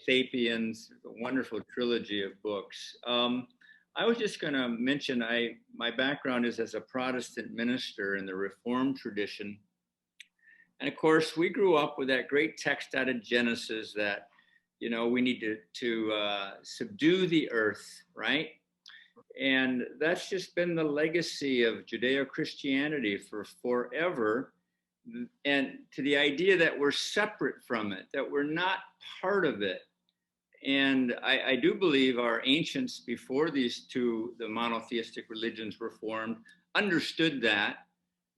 Sapiens, a wonderful trilogy of books. I was just going to mention, my background is as a Protestant minister in the Reformed tradition. And of course, we grew up with that great text out of Genesis that, we need to subdue the earth, right? And that's just been the legacy of Judeo-Christianity for forever. And to the idea that we're separate from it, that we're not part of it. And I do believe our ancients before these two, the monotheistic religions were formed, understood that.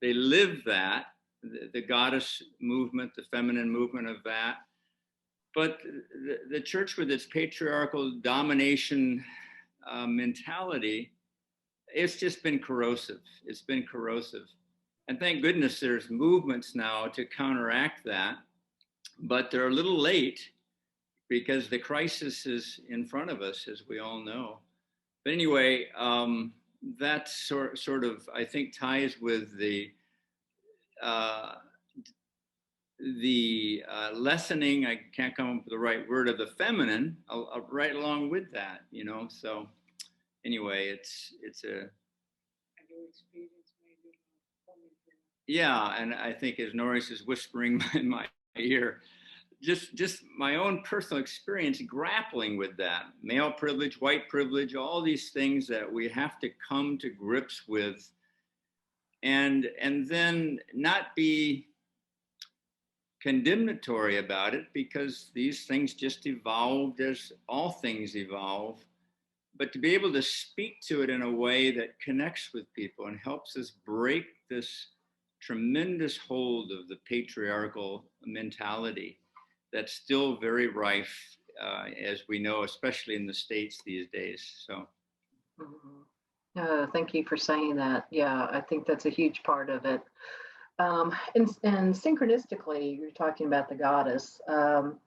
They lived that, the goddess movement, the feminine movement of that. But the church with its patriarchal domination mentality, it's just been corrosive. It's been corrosive. And thank goodness there's movements now to counteract that, but they're a little late because the crisis is in front of us, as we all know. But anyway, that sort of, I think, ties with the lessening, I can't come up with the right word, of the feminine, right along with that, you know. So anyway, it's a, yeah, and I think as Norris is whispering in my ear, just my own personal experience grappling with that, male privilege, white privilege, all these things that we have to come to grips with, and then not be condemnatory about it, because these things just evolved as all things evolve, but to be able to speak to it in a way that connects with people and helps us break this tremendous hold of the patriarchal mentality that's still very rife, as we know, especially in the States these days. So. Thank you for saying that. Yeah, I think that's a huge part of it. And synchronistically, you're talking about the goddess. I'm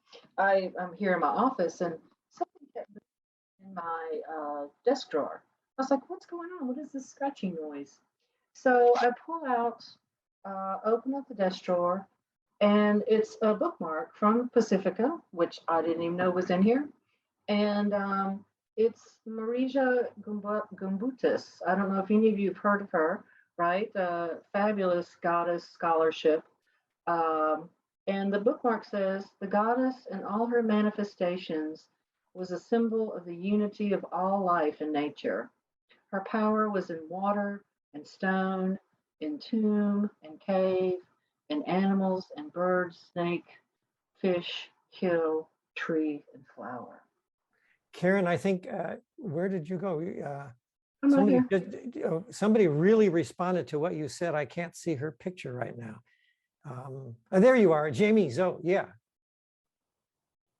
here in my office, and something kept in my desk drawer. I was like, what's going on? What is this scratching noise? So I pull out, open up the desk drawer, and it's a bookmark from Pacifica, which I didn't even know was in here. And it's Marija Gumbutis. I don't know if any of you have heard of her, right? Fabulous goddess scholarship. And the bookmark says, the goddess in all her manifestations was a symbol of the unity of all life and nature. Her power was in water and stone, in tomb and cave, in animals and birds, snake, fish, hill, tree, and flower. Karen, I think, where did you go? I'm somebody really responded to what you said. I can't see her picture right now. Oh, there you are, Jamie Zoe, yeah.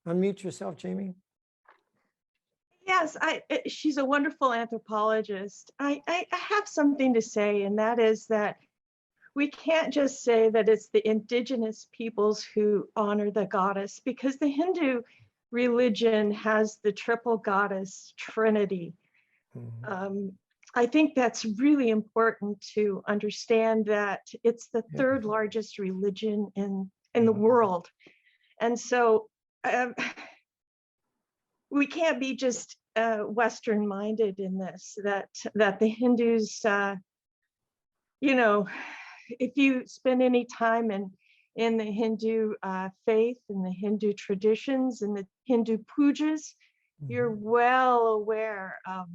Unmute yourself, Jamie. Yes, she's a wonderful anthropologist. I have something to say, and that is that we can't just say that it's the indigenous peoples who honor the goddess, because the Hindu religion has the triple goddess trinity. Mm-hmm. I think that's really important to understand, that it's the third largest religion in the world. And so we can't be just Western minded in this, that the Hindus, you know, if you spend any time in the Hindu faith, in the Hindu traditions, in the Hindu pujas, you're well aware of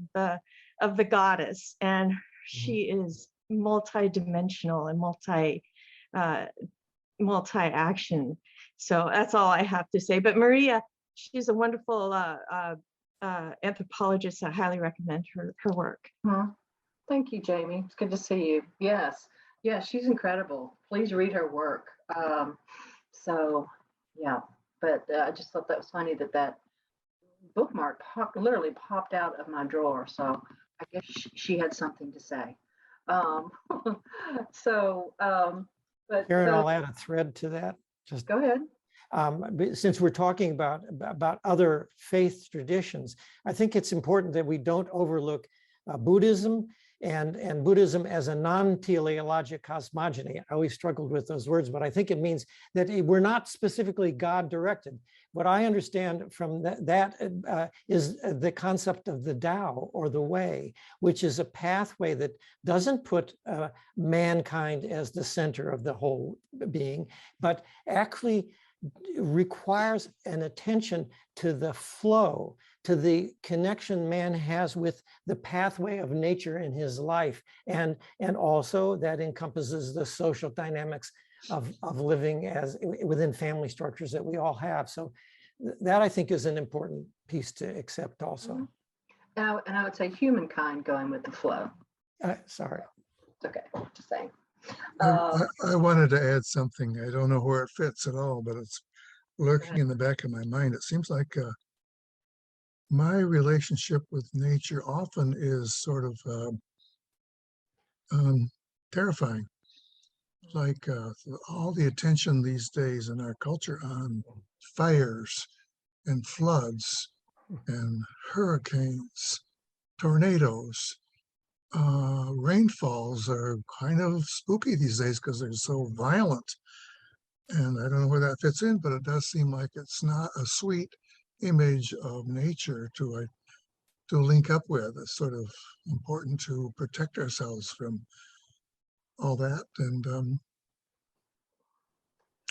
the goddess, and she is multi-dimensional and multi-action. So that's all I have to say. But Maria, she's a wonderful anthropologist. I highly recommend her work. Thank you, Jamie. It's good to see you. Yes, she's incredible. Please read her work. So, yeah, but I just thought that was funny that bookmark literally popped out of my drawer. So I guess she had something to say. But Karen, I'll add a thread to that. Just go ahead. Since we're talking about other faith traditions, I think it's important that we don't overlook Buddhism and Buddhism as a non-teleologic cosmogony. I always struggled with those words, but I think it means that we're not specifically God-directed. What I understand from that is the concept of the Tao, or the way, which is a pathway that doesn't put mankind as the center of the whole being, but actually requires an attention to the flow, to the connection man has with the pathway of nature in his life, and also that encompasses the social dynamics of living as within family structures that we all have. So that I think is an important piece to accept also. Mm-hmm. And I would say humankind going with the flow. Sorry. It's okay, just saying. I wanted to add something. I don't know where it fits at all, but it's lurking in the back of my mind. It seems like my relationship with nature often is sort of terrifying. Like all the attention these days in our culture on fires and floods and hurricanes, tornadoes, rainfalls are kind of spooky these days because they're so violent. And I don't know where that fits in, but it does seem like it's not a sweet image of nature to link up with. It's sort of important to protect ourselves from all that. And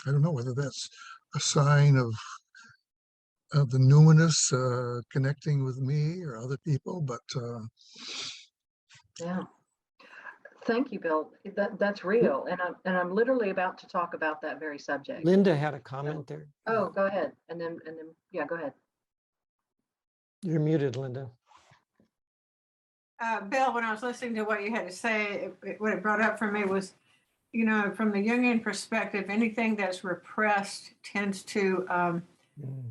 I don't know whether that's a sign of the numinous connecting with me or other people, but yeah. Thank you, Bill. That's real, and I'm literally about to talk about that very subject. Linda had a comment there. Oh, go ahead, and then yeah, go ahead. You're muted, Linda. Bill, when I was listening to what you had to say, what it brought up for me was, you know, from the Jungian perspective, anything that's repressed tends to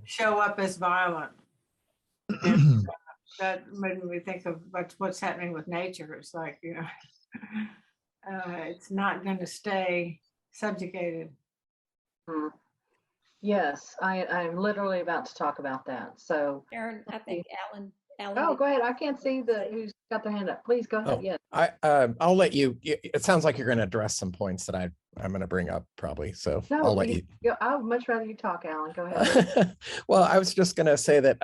show up as violent. And that made me think of what's happening with nature. It's like, you know, it's not going to stay subjugated. Yes, I'm literally about to talk about that. So, Karen, I think Alan. Oh, go ahead. I can't see who's got their hand up. Please go ahead. Yes. I'll let you. It sounds like you're going to address some points that I'm going to bring up probably. So No, I'll let you. I would much rather you talk, Alan. Go ahead. Well, I was just going to say that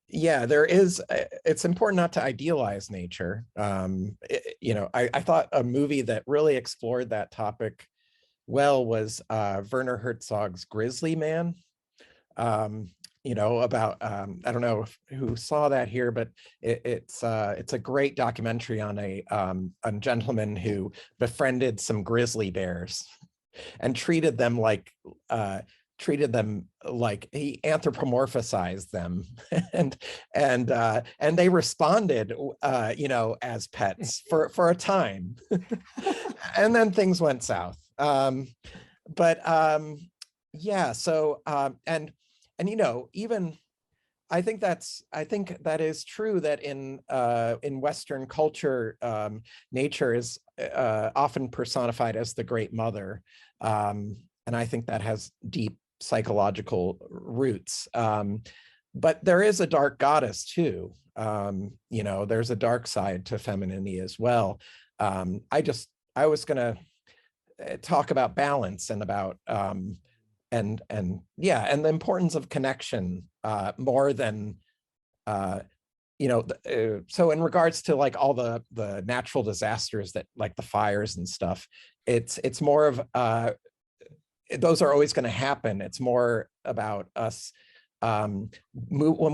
yeah, there is. It's important not to idealize nature. You know, I thought a movie that really explored that topic well was Werner Herzog's Grizzly Man. You know, about I don't know who saw that here, but it's a great documentary on a gentleman who befriended some grizzly bears and treated them like he anthropomorphized them and they responded you know, as pets for a time. And then things went south. Yeah, so and you know, even I think that is true that in Western culture, nature is often personified as the Great Mother, and I think that has deep psychological roots. But there is a dark goddess too. You know, there's a dark side to femininity as well. I was going to talk about balance and about and the importance of connection more than you know. So in regards to like all the natural disasters that like the fires and stuff, it's more of those are always going to happen. It's more about us when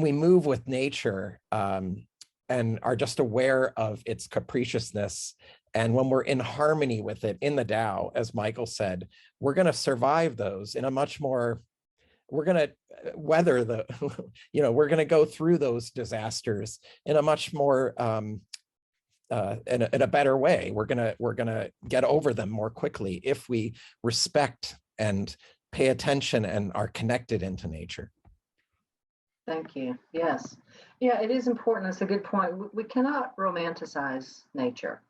we move with nature and are just aware of its capriciousness. And when we're in harmony with it in the Tao, as Michael said, we're going to survive those in a much more, we're going to weather the, you know, we're going to go through those disasters in a much more, in a better way. We're going to get over them more quickly if we respect and pay attention and are connected into nature. Thank you. Yes. Yeah, it is important. That's a good point. We cannot romanticize nature.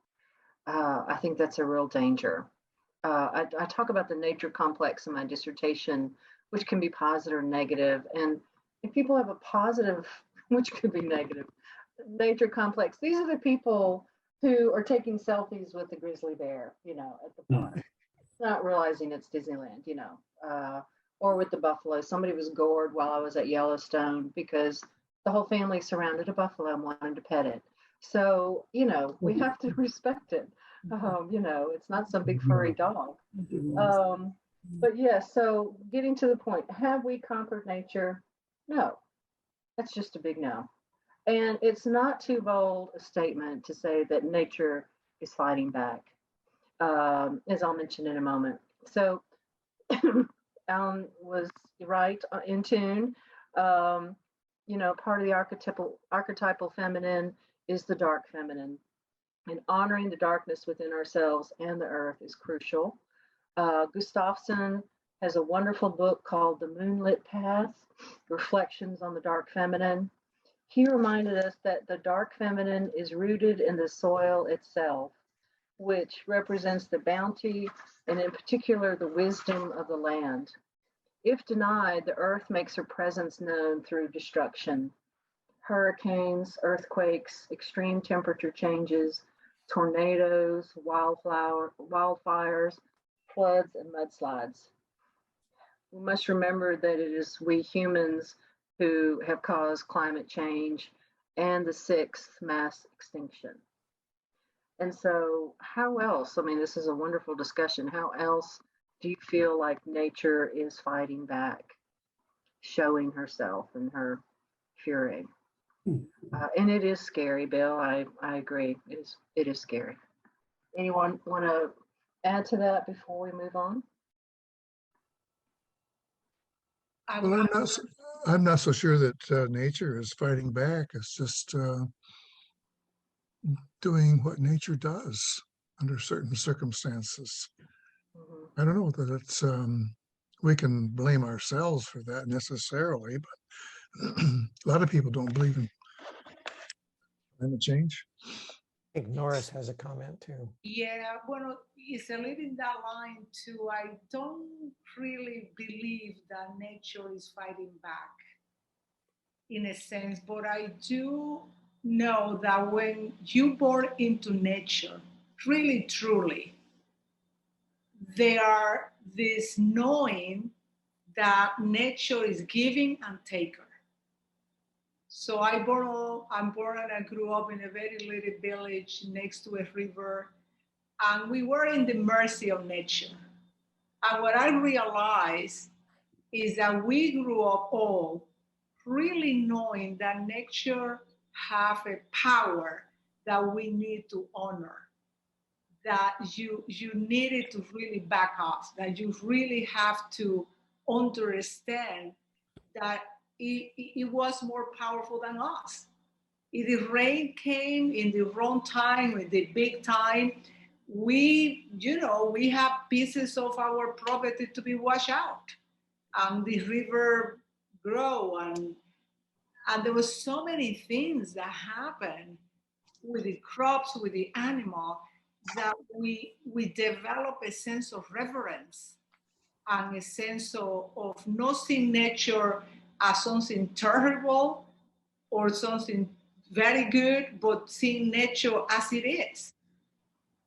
I think that's a real danger. I talk about the nature complex in my dissertation, which can be positive or negative. And if people have a positive, which could be negative, nature complex, these are the people who are taking selfies with the grizzly bear, you know, at the park, not realizing it's Disneyland, you know, or with the buffalo. Somebody was gored while I was at Yellowstone because the whole family surrounded a buffalo and wanted to pet it. So, you know, we have to respect it. You know, it's not some big furry dog. But yeah, so getting to the point, have we conquered nature? No, that's just a big no. And it's not too bold a statement to say that nature is fighting back, as I'll mention in a moment. So Alan was right, in tune. Um, part of the archetypal feminine is the dark feminine, and honoring the darkness within ourselves and the earth is crucial. Gustafsson has a wonderful book called The Moonlit Path, Reflections on the Dark Feminine. He reminded us that the dark feminine is rooted in the soil itself, which represents the bounty and in particular the wisdom of the land. If denied, the earth makes her presence known through destruction. Hurricanes, earthquakes, extreme temperature changes, tornadoes, wildfires, floods, and mudslides. We must remember that it is we humans who have caused climate change and the sixth mass extinction. And so, how else? I mean, this is a wonderful discussion. How else do you feel like nature is fighting back, showing herself and her fury? And it is scary, Bill. I agree. It is scary. Anyone want to add to that before we move on? Well, I'm not so sure that nature is fighting back. It's just doing what nature does under certain circumstances. I don't know that it's we can blame ourselves for that necessarily, but a lot of people don't believe in climate change. I think Norris has a comment too. Yeah, bueno, it's a little in that line too. I don't really believe that nature is fighting back in a sense, but I do know that when you born into nature, really truly, there are this knowing that nature is giving and taker. So I'm born and I grew up in a very little village next to a river, and we were in the mercy of nature. And what I realized is that we grew up all really knowing that nature have a power that we need to honor, that you needed to really back off, that you really have to understand that it was more powerful than us. If the rain came in the wrong time, in the big time, we have pieces of our property to be washed out, and the river grow, and there was so many things that happened with the crops, with the animal, that we develop a sense of reverence and a sense of not seeing nature as something terrible or something very good, but seeing nature as it is,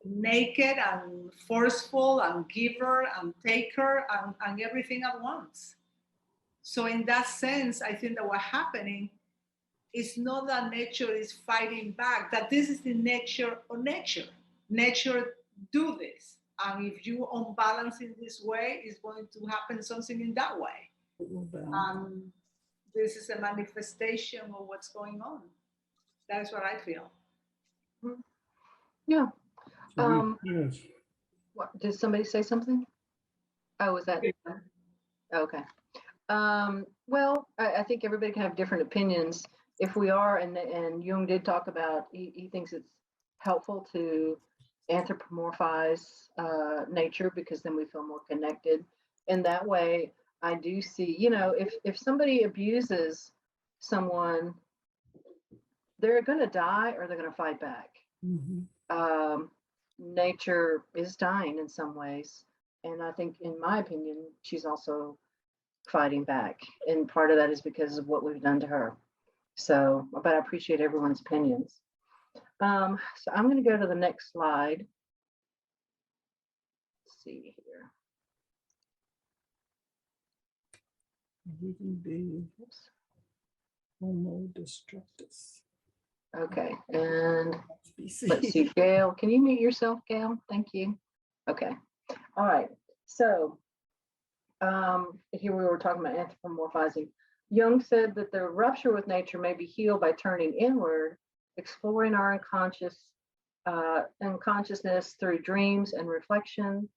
naked and forceful and giver and taker and everything at once. So in that sense, I think that what's happening is not that nature is fighting back, that this is the nature of nature. Nature do this. And if you unbalance in this way, it's going to happen something in that way. This is a manifestation of what's going on. That's what I feel. Yeah. Yes. What, did somebody say something? Oh, was that? Okay. Well, I think everybody can have different opinions. If we are, and Jung did talk about, he thinks it's helpful to anthropomorphize nature, because then we feel more connected. And that way, I do see, if somebody abuses someone, they're going to die or they're going to fight back. Nature is dying in some ways. And I think, in my opinion, she's also fighting back. And part of that is because of what we've done to her. So, but I appreciate everyone's opinions. So I'm going to go to the next slide. Let's see here. Oops. Homo destructus. Okay, and let's see, Gail, can you mute yourself, Gail? Thank you. Okay, all right. So here we were talking about anthropomorphizing. Jung said that the rupture with nature may be healed by turning inward, exploring our unconsciousness through dreams and reflection.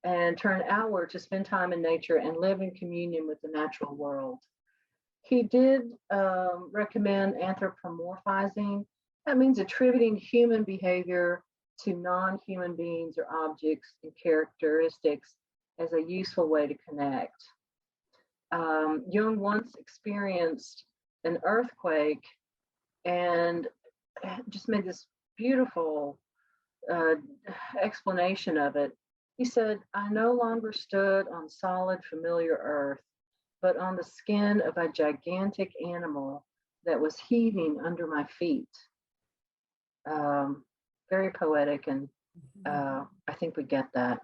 and turn outward to spend time in nature and live in communion with the natural world. He did recommend anthropomorphizing. That means attributing human behavior to non-human beings or objects and characteristics as a useful way to connect. Jung once experienced an earthquake and just made this beautiful explanation of it. He said, "I no longer stood on solid, familiar earth, but on the skin of a gigantic animal that was heaving under my feet." Very poetic, and I think we get that.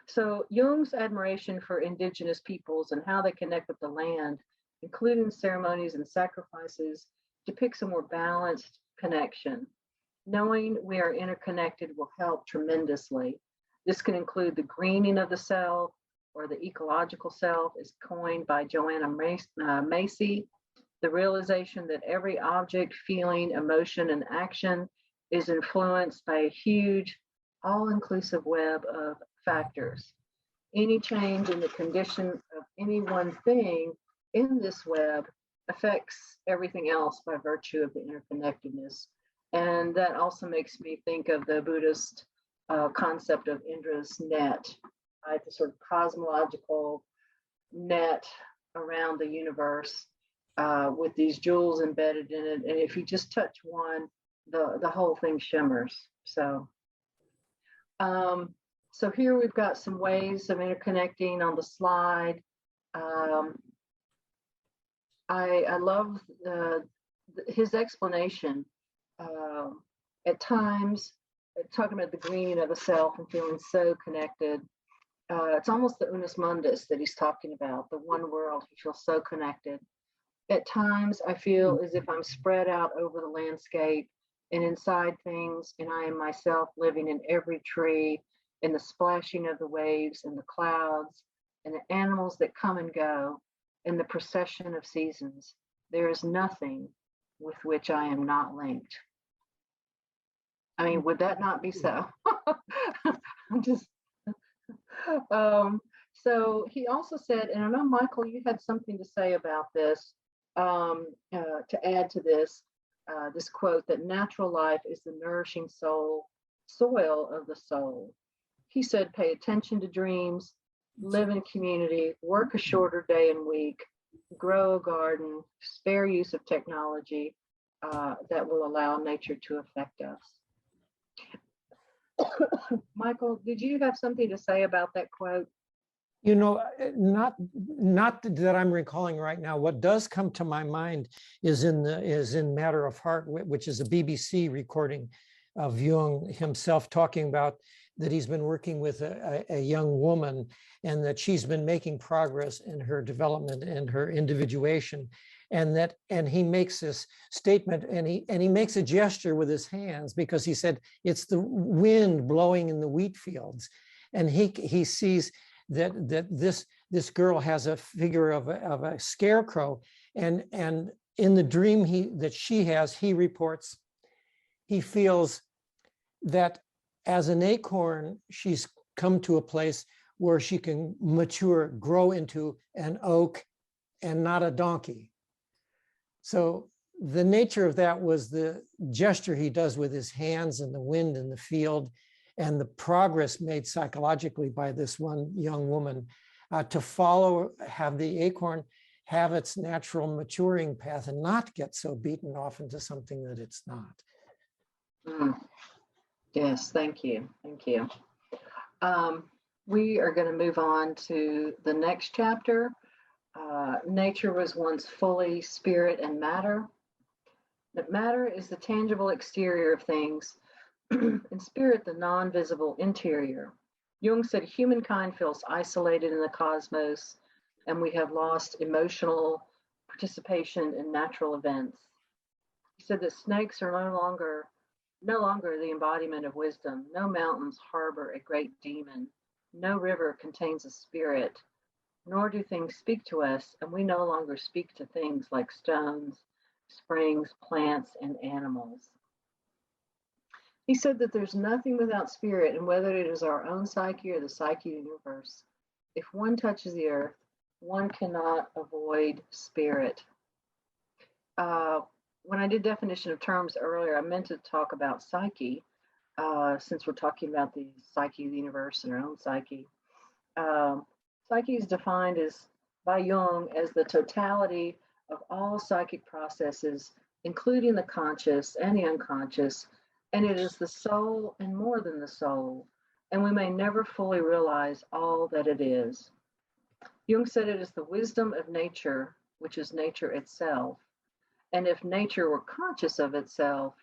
So Jung's admiration for indigenous peoples and how they connect with the land, including ceremonies and sacrifices, depicts a more balanced connection. Knowing we are interconnected will help tremendously. This can include the greening of the self, or the ecological self, as coined by Joanna Macy, the realization that every object, feeling, emotion, and action is influenced by a huge, all-inclusive web of factors. Any change in the condition of any one thing in this web affects everything else by virtue of the interconnectedness. And that also makes me think of the Buddhist concept of Indra's net, right? The sort of cosmological net around the universe with these jewels embedded in it. And if you just touch one, the whole thing shimmers. So here we've got some ways of interconnecting on the slide. I love his explanation. At times, talking about the greening of the self and feeling so connected. It's almost the unus mundus that he's talking about, the one world. He feels so connected. At times, I feel as if I'm spread out over the landscape and inside things, and I am myself living in every tree, in the splashing of the waves and the clouds, and the animals that come and go, in the procession of seasons. There is nothing with which I am not linked. I mean, would that not be so? I'm just, so he also said, and I know, Michael, you had something to say about this, to add to this, this quote, that natural life is the nourishing soil of the soul. He said, pay attention to dreams, live in community, work a shorter day and week, grow a garden, spare use of technology that will allow nature to affect us. Michael, did you have something to say about that quote? You know, not that I'm recalling right now. What does come to my mind is in Matter of Heart, which is a BBC recording of Jung himself talking about that he's been working with a young woman, and that she's been making progress in her development and her individuation, and he makes this statement, and he makes a gesture with his hands, because he said it's the wind blowing in the wheat fields, and he sees that this girl has a figure of a scarecrow, and in the dream that she has, he reports he feels that as an acorn, she's come to a place where she can mature, grow into an oak and not a donkey. So the nature of that was the gesture he does with his hands and the wind in the field, and the progress made psychologically by this one young woman to have the acorn have its natural maturing path and not get so beaten off into something that it's not. Yes, thank you. Thank you. We are going to move on to the next chapter. Nature was once fully spirit and matter. That matter is the tangible exterior of things, and spirit the non-visible interior. Jung said humankind feels isolated in the cosmos, and we have lost emotional participation in natural events. He said that snakes are no longer the embodiment of wisdom. No mountains harbor a great demon. No river contains a spirit, nor do things speak to us, and we no longer speak to things like stones, springs, plants, and animals. He said that there's nothing without spirit, and whether it is our own psyche or the psyche of the universe, if one touches the earth, one cannot avoid spirit. When I did definition of terms earlier, I meant to talk about psyche, since we're talking about the psyche of the universe and our own psyche. Psyche is defined as by Jung as the totality of all psychic processes, including the conscious and the unconscious, and it is the soul and more than the soul, and we may never fully realize all that it is. Jung said it is the wisdom of nature, which is nature itself, and if nature were conscious of itself,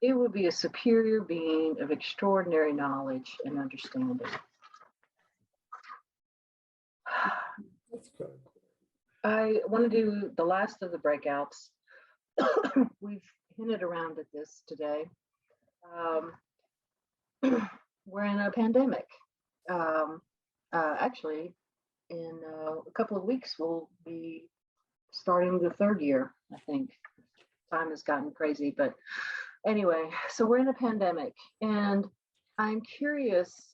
it would be a superior being of extraordinary knowledge and understanding. That's good. I want to do the last of the breakouts. We've hinted around at this today. We're in a pandemic. Actually, in a couple of weeks, we'll be starting the third year, I think. Time has gotten crazy, but anyway, so we're in a pandemic, and I'm curious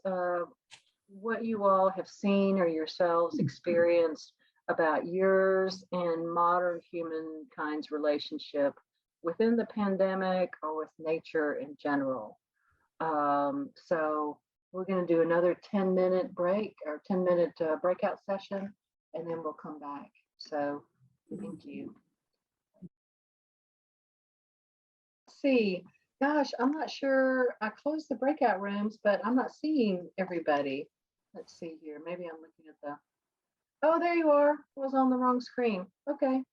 what you all have seen or yourselves experienced about yours and modern humankind's relationship within the pandemic or with nature in general. So we're going to do another 10-minute break or 10-minute breakout session, and then we'll come back. So thank you. Let's see. Gosh, I'm not sure. I closed the breakout rooms, but I'm not seeing everybody. Let's see here. Maybe I'm looking at the, oh, there you are. I was on the wrong screen. Okay.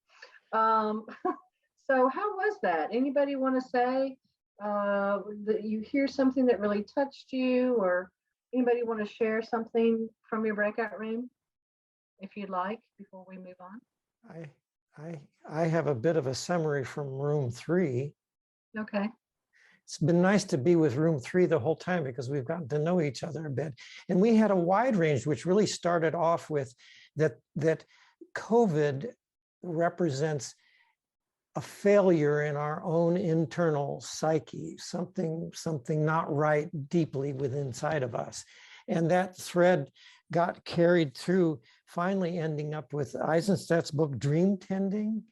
So how was that? Anybody want to say that you hear something that really touched you, or anybody want to share something from your breakout room, if you'd like, before we move on? I have a bit of a summary from room 3. Okay. It's been nice to be with room 3 the whole time because we've gotten to know each other a bit. And we had a wide range, which really started off with that COVID represents a failure in our own internal psyche, something not right deeply within inside of us. And that thread got carried through, finally ending up with Eisenstadt's book, Dream Tending,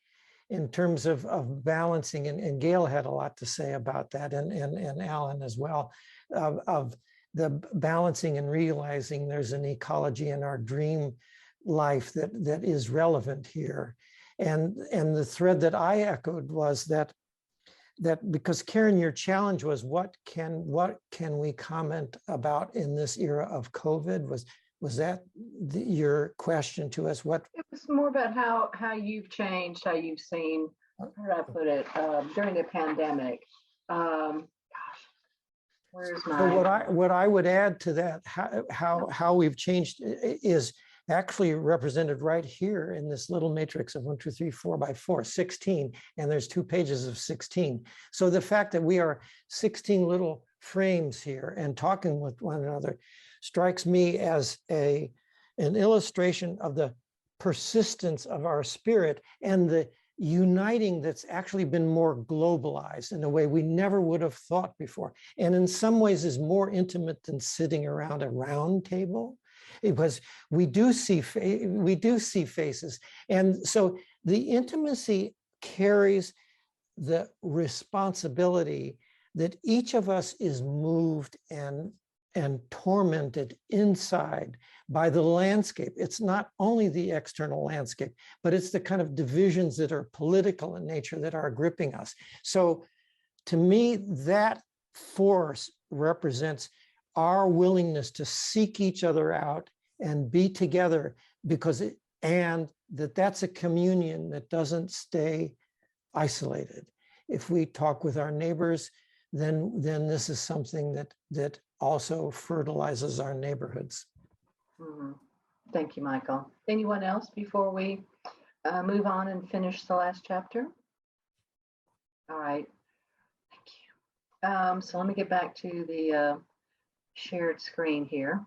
in terms of balancing, and Gail had a lot to say about that, and Alan as well, of the balancing and realizing there's an ecology in our dream life that is relevant here. And the thread that I echoed was that because Karen, your challenge was what can we comment about in this era of COVID? Was that your question to us? What it was more about how you've changed, how you've seen, how did I put it, during the pandemic. Gosh, where's my? So what I would add to that, how we've changed is actually represented right here in this little matrix of 1, 2, 3, 4 by 4, 16, and there's 2 pages of 16. So the fact that we are 16 little frames here and talking with one another strikes me as an illustration of the persistence of our spirit and the uniting that's actually been more globalized in a way we never would have thought before, and in some ways is more intimate than sitting around a round table. Because we do see faces, and so the intimacy carries the responsibility that each of us is moved and tormented inside by the landscape. It's not only the external landscape, but it's the kind of divisions that are political in nature that are gripping us. So to me, that force represents our willingness to seek each other out and be together, because that's a communion that doesn't stay isolated. If we talk with our neighbors, then this is something that also fertilizes our neighborhoods. Mm-hmm. Thank you, Michael. Anyone else before we move on and finish the last chapter? All right, thank you. So let me get back to the shared screen here.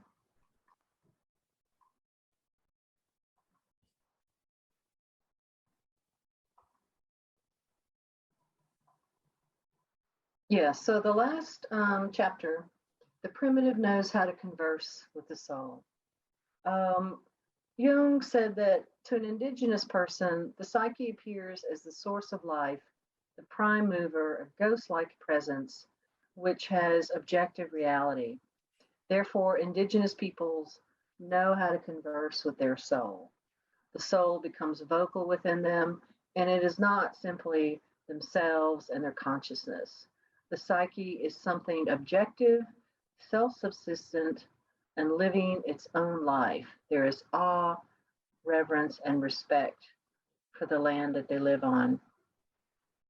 Yeah, so the last chapter, the primitive knows how to converse with the soul. Jung said that to an indigenous person, the psyche appears as the source of life, the prime mover, a ghost-like presence, which has objective reality. Therefore, indigenous peoples know how to converse with their soul. The soul becomes vocal within them, and it is not simply themselves and their consciousness. The psyche is something objective, self-subsistent, and living its own life. There is awe, reverence, and respect for the land that they live on.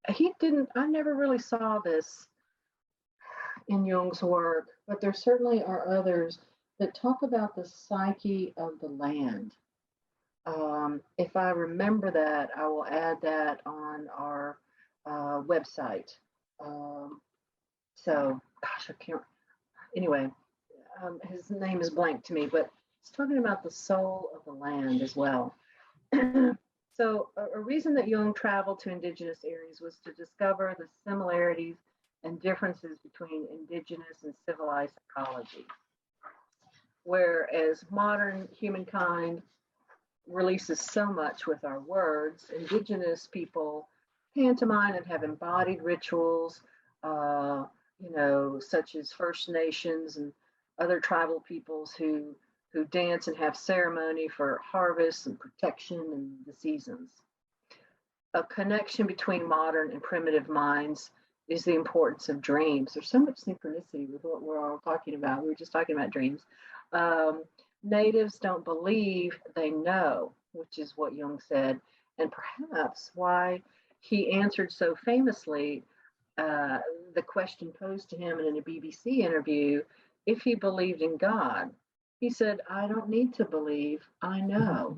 I never really saw this in Jung's work, but there certainly are others that talk about the psyche of the land. If I remember that, I will add that on our website. So, gosh, I can't. Anyway, his name is blank to me, but it's talking about the soul of the land as well. So, a reason that Jung traveled to indigenous areas was to discover the similarities and differences between indigenous and civilized psychology. Whereas modern humankind releases so much with our words, indigenous people pantomime and have embodied rituals, such as First Nations and other tribal peoples who dance and have ceremony for harvest and protection and the seasons. A connection between modern and primitive minds is the importance of dreams. There's so much synchronicity with what we're all talking about. We were just talking about dreams. Natives don't believe, they know, which is what Jung said, and perhaps why he answered so famously the question posed to him in a BBC interview if he believed in God. He said, I don't need to believe, I know.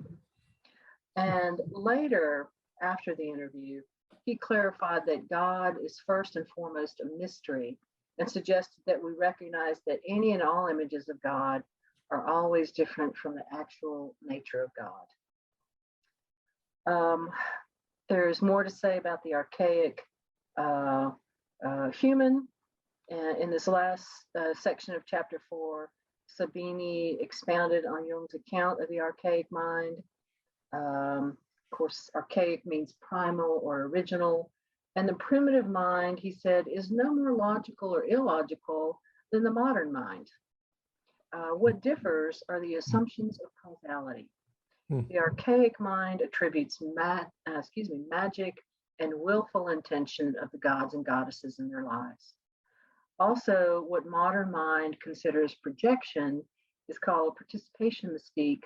And later, after the interview, he clarified that God is first and foremost a mystery and suggested that we recognize that any and all images of God are always different from the actual nature of God. There's more to say about the archaic human. In this last section of chapter 4, Sabini expounded on Jung's account of the archaic mind. Of course, archaic means primal or original. And the primitive mind, he said, is no more logical or illogical than the modern mind. What differs are the assumptions of causality. The archaic mind attributes magic and willful intention of the gods and goddesses in their lives. Also, what modern mind considers projection is called participation mystique,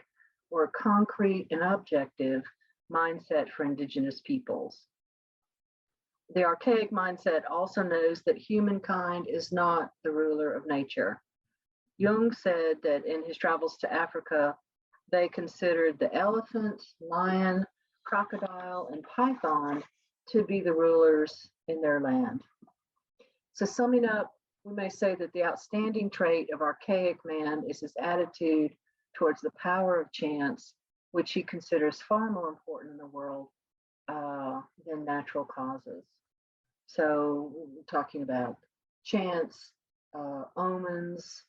or a concrete and objective mindset for indigenous peoples. The archaic mindset also knows that humankind is not the ruler of nature. Jung said that in his travels to Africa, they considered the elephant, lion, crocodile, and python to be the rulers in their land. So summing up, we may say that the outstanding trait of archaic man is his attitude towards the power of chance, which he considers far more important in the world than natural causes. So we're talking about chance, omens,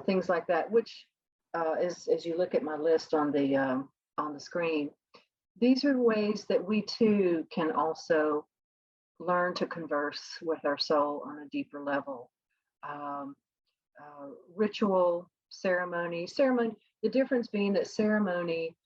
things like that, which as you look at my list on the screen, these are ways that we too can also learn to converse with our soul on a deeper level. Ritual, ceremony, the difference being that ceremony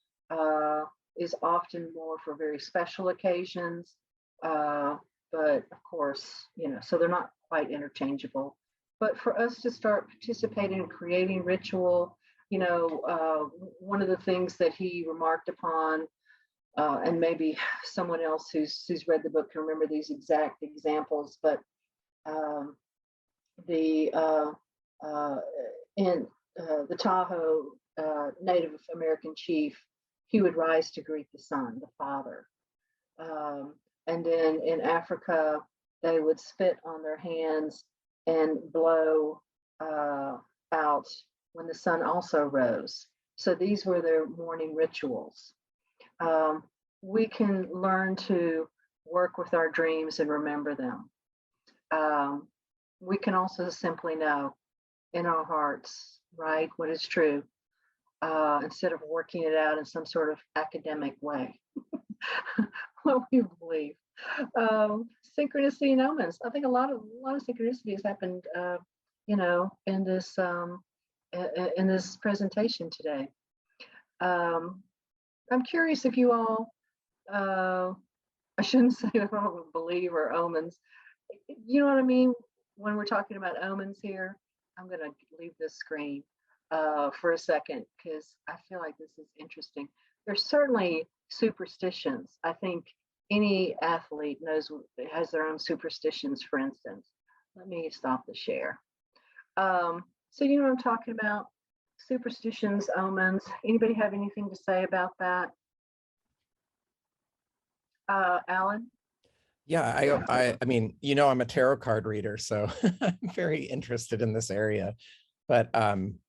is often more for very special occasions, but of course, so they're not quite interchangeable. But for us to start participating in creating ritual, one of the things that he remarked upon, and maybe someone else who's read the book can remember these exact examples, but in the Tahoe Native American chief, he would rise to greet the sun, the father. And then in Africa, they would spit on their hands and blow out when the sun also rose. So these were their morning rituals. We can learn to work with our dreams and remember them. we can also simply know in our hearts, right, what is true, instead of working it out in some sort of academic way. What we believe. Synchronicity and omens. I think a lot of synchronicities happened, in this presentation today. I'm curious if you all, I shouldn't say I don't believe or omens. You know what I mean? When we're talking about omens here, I'm going to leave this screen for a second because I feel like this is interesting. There's certainly superstitions. I think any athlete has their own superstitions, for instance. Let me stop the share. So you know what I'm talking about? Superstitions, omens. Anybody have anything to say about that? Alan? Yeah, I mean, I'm a tarot card reader, so I'm very interested in this area. But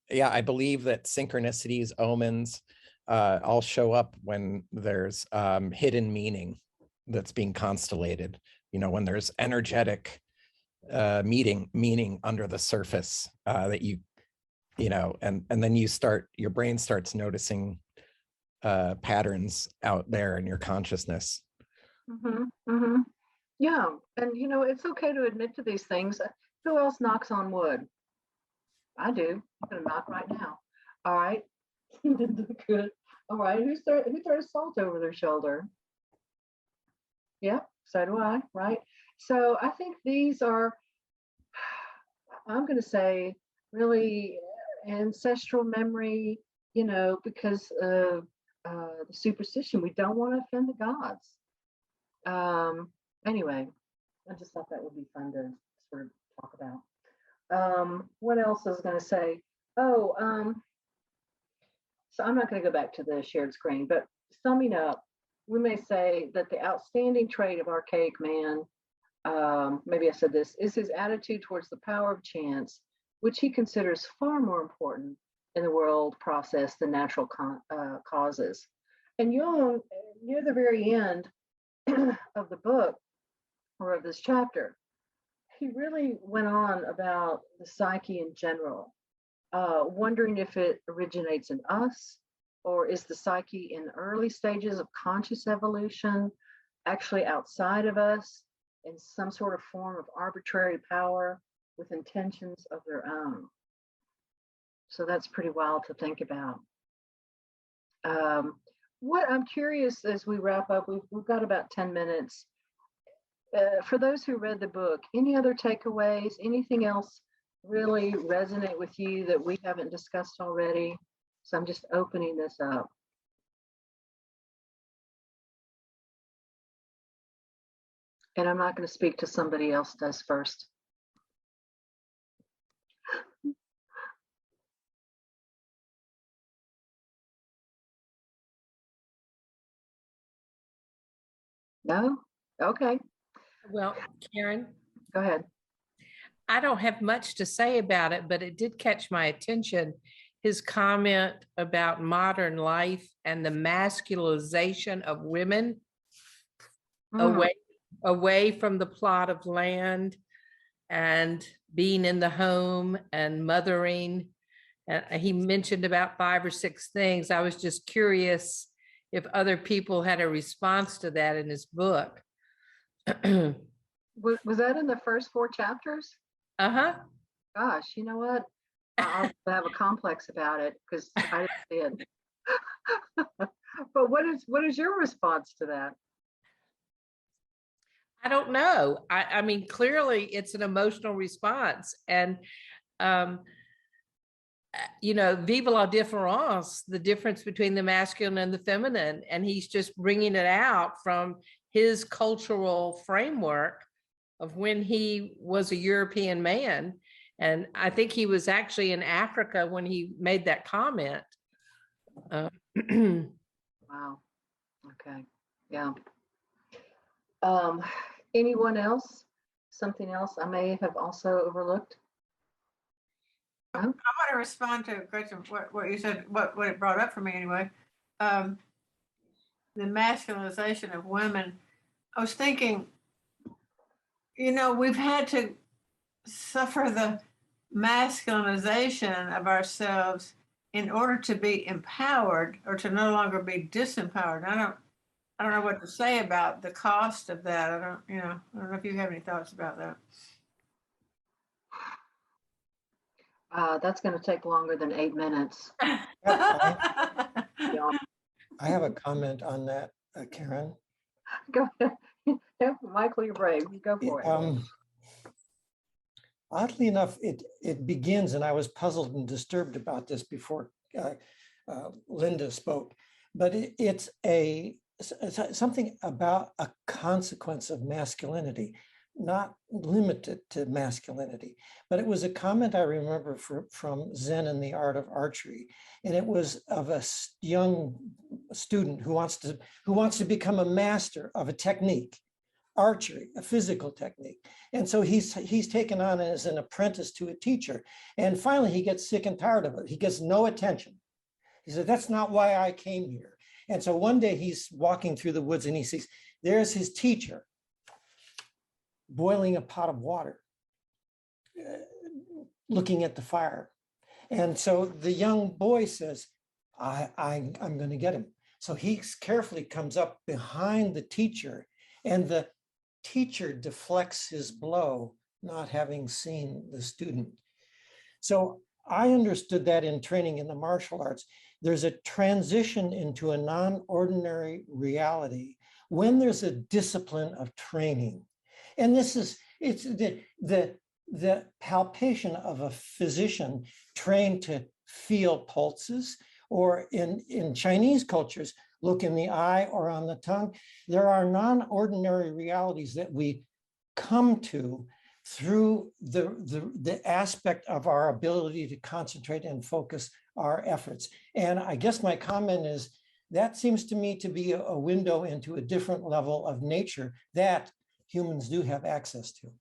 yeah, I believe that synchronicities, omens, all show up when there's hidden meaning that's being constellated. When there's energetic meaning under the surface that and then your brain starts noticing patterns out there in your consciousness. Mm-hmm, mm-hmm. Yeah, and it's okay to admit to these things. Who else knocks on wood? I do. I'm gonna knock right now. All right. Good. All right. Who throws salt over their shoulder? Yep. So do I. Right. So I think these are, I'm gonna say, really ancestral memory. Because of the superstition, we don't want to offend the gods. Anyway, I just thought that would be fun to sort of talk about. What else I was going to say? So I'm not going to go back to the shared screen, but summing up, we may say that the outstanding trait of archaic man, maybe I said this, is his attitude towards the power of chance, which he considers far more important in the world process than natural causes. And Jung, near the very end of the book, or of this chapter, he really went on about the psyche in general, wondering if it originates in us, or is the psyche in early stages of conscious evolution actually outside of us in some sort of form of arbitrary power with intentions of their own. So that's pretty wild to think about. What I'm curious as we wrap up, we've got about 10 minutes. For those who read the book, any other takeaways, anything else really resonate with you that we haven't discussed already? So I'm just opening this up. And I'm not going to speak to somebody else does first. No? Okay. Well, Karen, go ahead. I don't have much to say about it, but it did catch my attention. His comment about modern life and the masculization of women away from the plot of land and being in the home and mothering. And he mentioned about 5 or 6 things. I was just curious if other people had a response to that in his book. Was that in the first 4 chapters? Uh-huh. Gosh, you know what? I'll have a complex about it because I didn't see it. But what is your response to that? I don't know. I mean, clearly it's an emotional response. And, vive la différence, the difference between the masculine and the feminine. And he's just bringing it out from his cultural framework of when he was a European man. And I think he was actually in Africa when he made that comment. Wow. Okay. Yeah. Anyone else? Something else I may have also overlooked? I want to respond to a question, what you said, what it brought up for me anyway. The masculinization of women. I was thinking, we've had to suffer the masculinization of ourselves in order to be empowered or to no longer be disempowered. I don't know what to say about the cost of that. I don't know if you have any thoughts about that. That's going to take longer than 8 minutes. I have a comment on that, Karen. Go ahead. Michael, you're brave. Go for it. Oddly enough, it begins, and I was puzzled and disturbed about this before Linda spoke, but it's something about a consequence of masculinity, not limited to masculinity. But it was a comment I remember from Zen and the Art of Archery, and it was of a young student who wants to become a master of a technique, archery, a physical technique. And so he's taken on as an apprentice to a teacher. And finally, he gets sick and tired of it. He gets no attention. He said, "That's not why I came here." And so one day he's walking through the woods and he sees there's his teacher boiling a pot of water, looking at the fire. And so the young boy says, I'm going to get him. So he carefully comes up behind the teacher, and the teacher deflects his blow, not having seen the student. So I understood that in training in the martial arts. There's a transition into a non-ordinary reality when there's a discipline of training. And it's the palpation of a physician trained to feel pulses, or in Chinese cultures, look in the eye or on the tongue. There are non-ordinary realities that we come to through the aspect of our ability to concentrate and focus our efforts. And I guess my comment is that seems to me to be a window into a different level of nature that humans do have access to.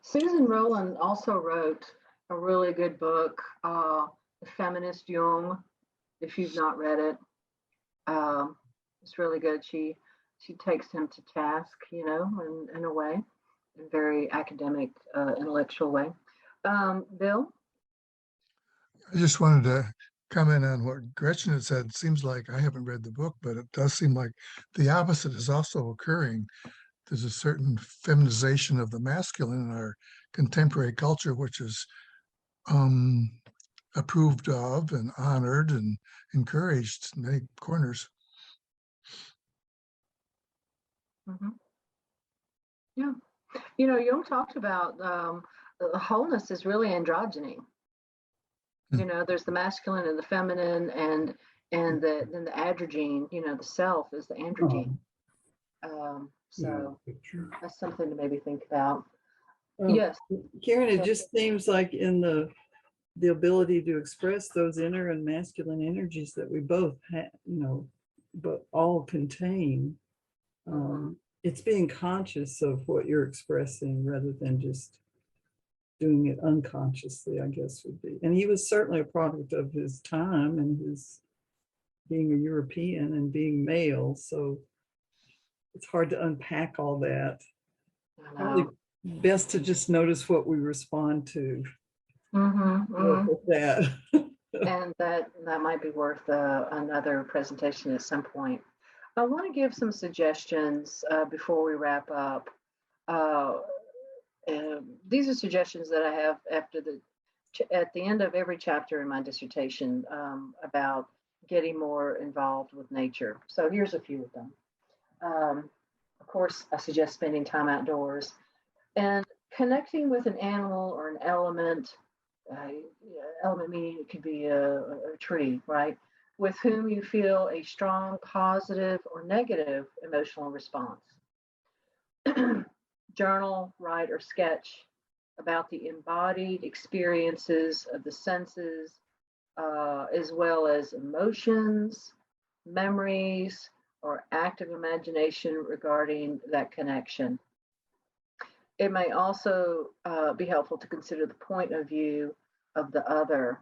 Susan Rowland also wrote a really good book, The Feminist Jung, if you've not read it. It's really good. She takes him to task, in a way, in a very academic, intellectual way. Bill? I just wanted to comment on what Gretchen had said. It seems like I haven't read the book, but it does seem like the opposite is also occurring. There's a certain feminization of the masculine in our contemporary culture, which is approved of and honored and encouraged in many corners. Mm-hmm. Yeah. Jung talked about the wholeness is really androgyny. There's the masculine and the feminine, and then the androgyne, the self is the androgyne. So that's something to maybe think about. Yes. Karen, it just seems like in the ability to express those inner and masculine energies that we both have, but all contain, it's being conscious of what you're expressing rather than just doing it unconsciously, I guess would be. And he was certainly a product of his time and his being a European and being male. So it's hard to unpack all that. Probably best to just notice what we respond to. With that. And that might be worth another presentation at some point. I want to give some suggestions before we wrap up. These are suggestions that I have at the end of every chapter in my dissertation about getting more involved with nature. So here's a few of them. Of course, I suggest spending time outdoors and connecting with an animal or an element. Element meaning it could be a tree, right? With whom you feel a strong positive or negative emotional response. Journal, write, or sketch about the embodied experiences of the senses, as well as emotions, memories, or active imagination regarding that connection. It may also be helpful to consider the point of view of the other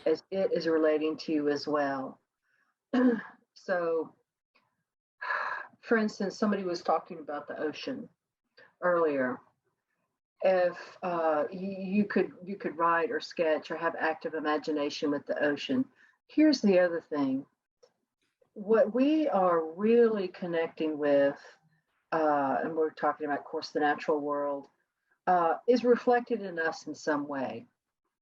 as it is relating to you as well. So, for instance, somebody was talking about the ocean. earlier, if you could write or sketch or have active imagination with the ocean. Here's the other thing. What we are really connecting with, and we're talking about, of course, the natural world, is reflected in us in some way.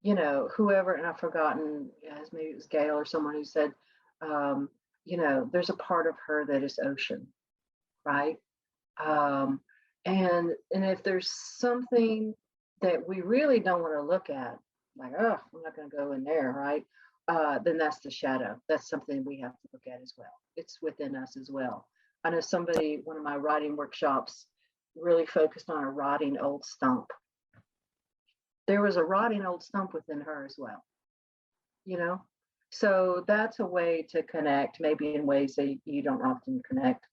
You know, whoever, and I've forgotten, as maybe it was Gail or someone who said, you know, there's a part of her that is ocean, right? And if there's something that we really don't want to look at, like, oh, I'm not going to go in there, right? Then that's the shadow. That's something we have to look at as well. It's within us as well. I know somebody, one of my writing workshops, really focused on a rotting old stump. There was a rotting old stump within her as well, you know? So that's a way to connect, maybe in ways that you don't often connect.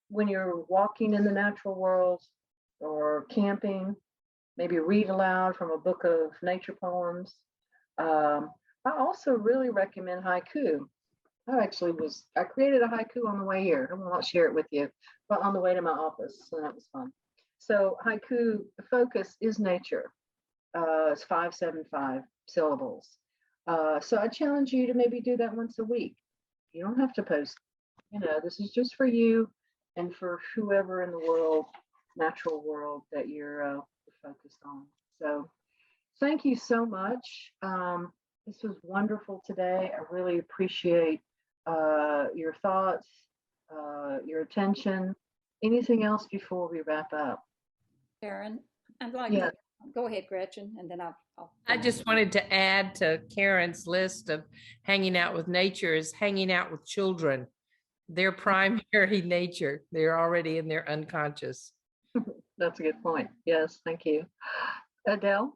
When you're walking in the natural world or camping, maybe read aloud from a book of nature poems. I also really recommend haiku. I created a haiku on the way here. I will not share it with you, but on the way to my office, so that was fun. So haiku, the focus is nature. It's 575 syllables. So I challenge you to maybe do that once a week. You don't have to post. You know, this is just for you and for whoever in the world, natural world, that you're focused on. So thank you so much. This was wonderful today. I really appreciate your thoughts, your attention. Anything else before we wrap up? Karen, I'd like Yeah. to go ahead, Gretchen, and then I'll I just wanted to add to Karen's list of hanging out with nature is hanging out with children. Their primary nature. They're already in their unconscious. That's a good point. Yes, thank you. Adele?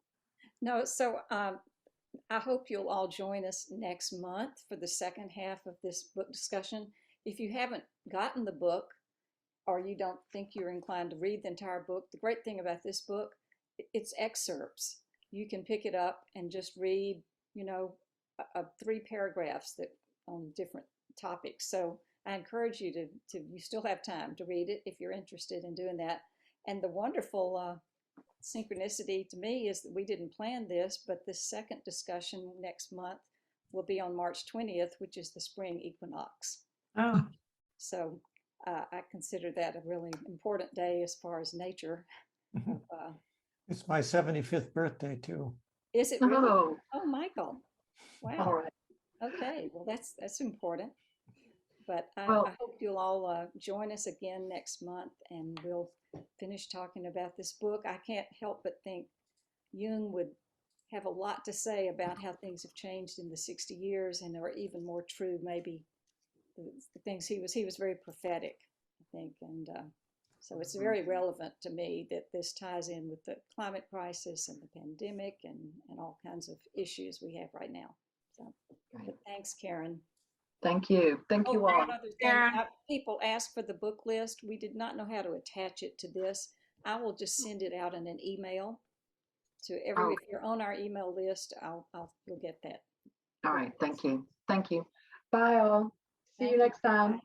No, so I hope you'll all join us next month for the second half of this book discussion. If you haven't gotten the book, or you don't think you're inclined to read the entire book, the great thing about this book, it's excerpts. You can pick it up and just read, you know, 3 paragraphs that on different topics. So I encourage you to you still have time to read it if you're interested in doing that. And the wonderful synchronicity to me is that we didn't plan this, but this second discussion next month will be on March 20th, which is the spring equinox. Oh. So I consider that a really important day as far as nature. It's my 75th birthday too. Is it really? Oh, Oh, Michael. Wow. all right. Okay, well, that's important. But I Well, hope you'll all join us again next month, and we'll finish talking about this book. I can't help but think Jung would have a lot to say about how things have changed in the 60 years and are even more true, maybe the things he was very prophetic, I think. And so it's very relevant to me that this ties in with the climate crisis and the pandemic and all kinds of issues we have right now. So but thanks, Karen. thank you. Thank you all. One other thing, people ask for the book list. We did not know how to attach it to this. I will just send it out in an email to every. If you're on our email list, you'll get that. All right. Thank you. Thank you. Bye all. See you next time.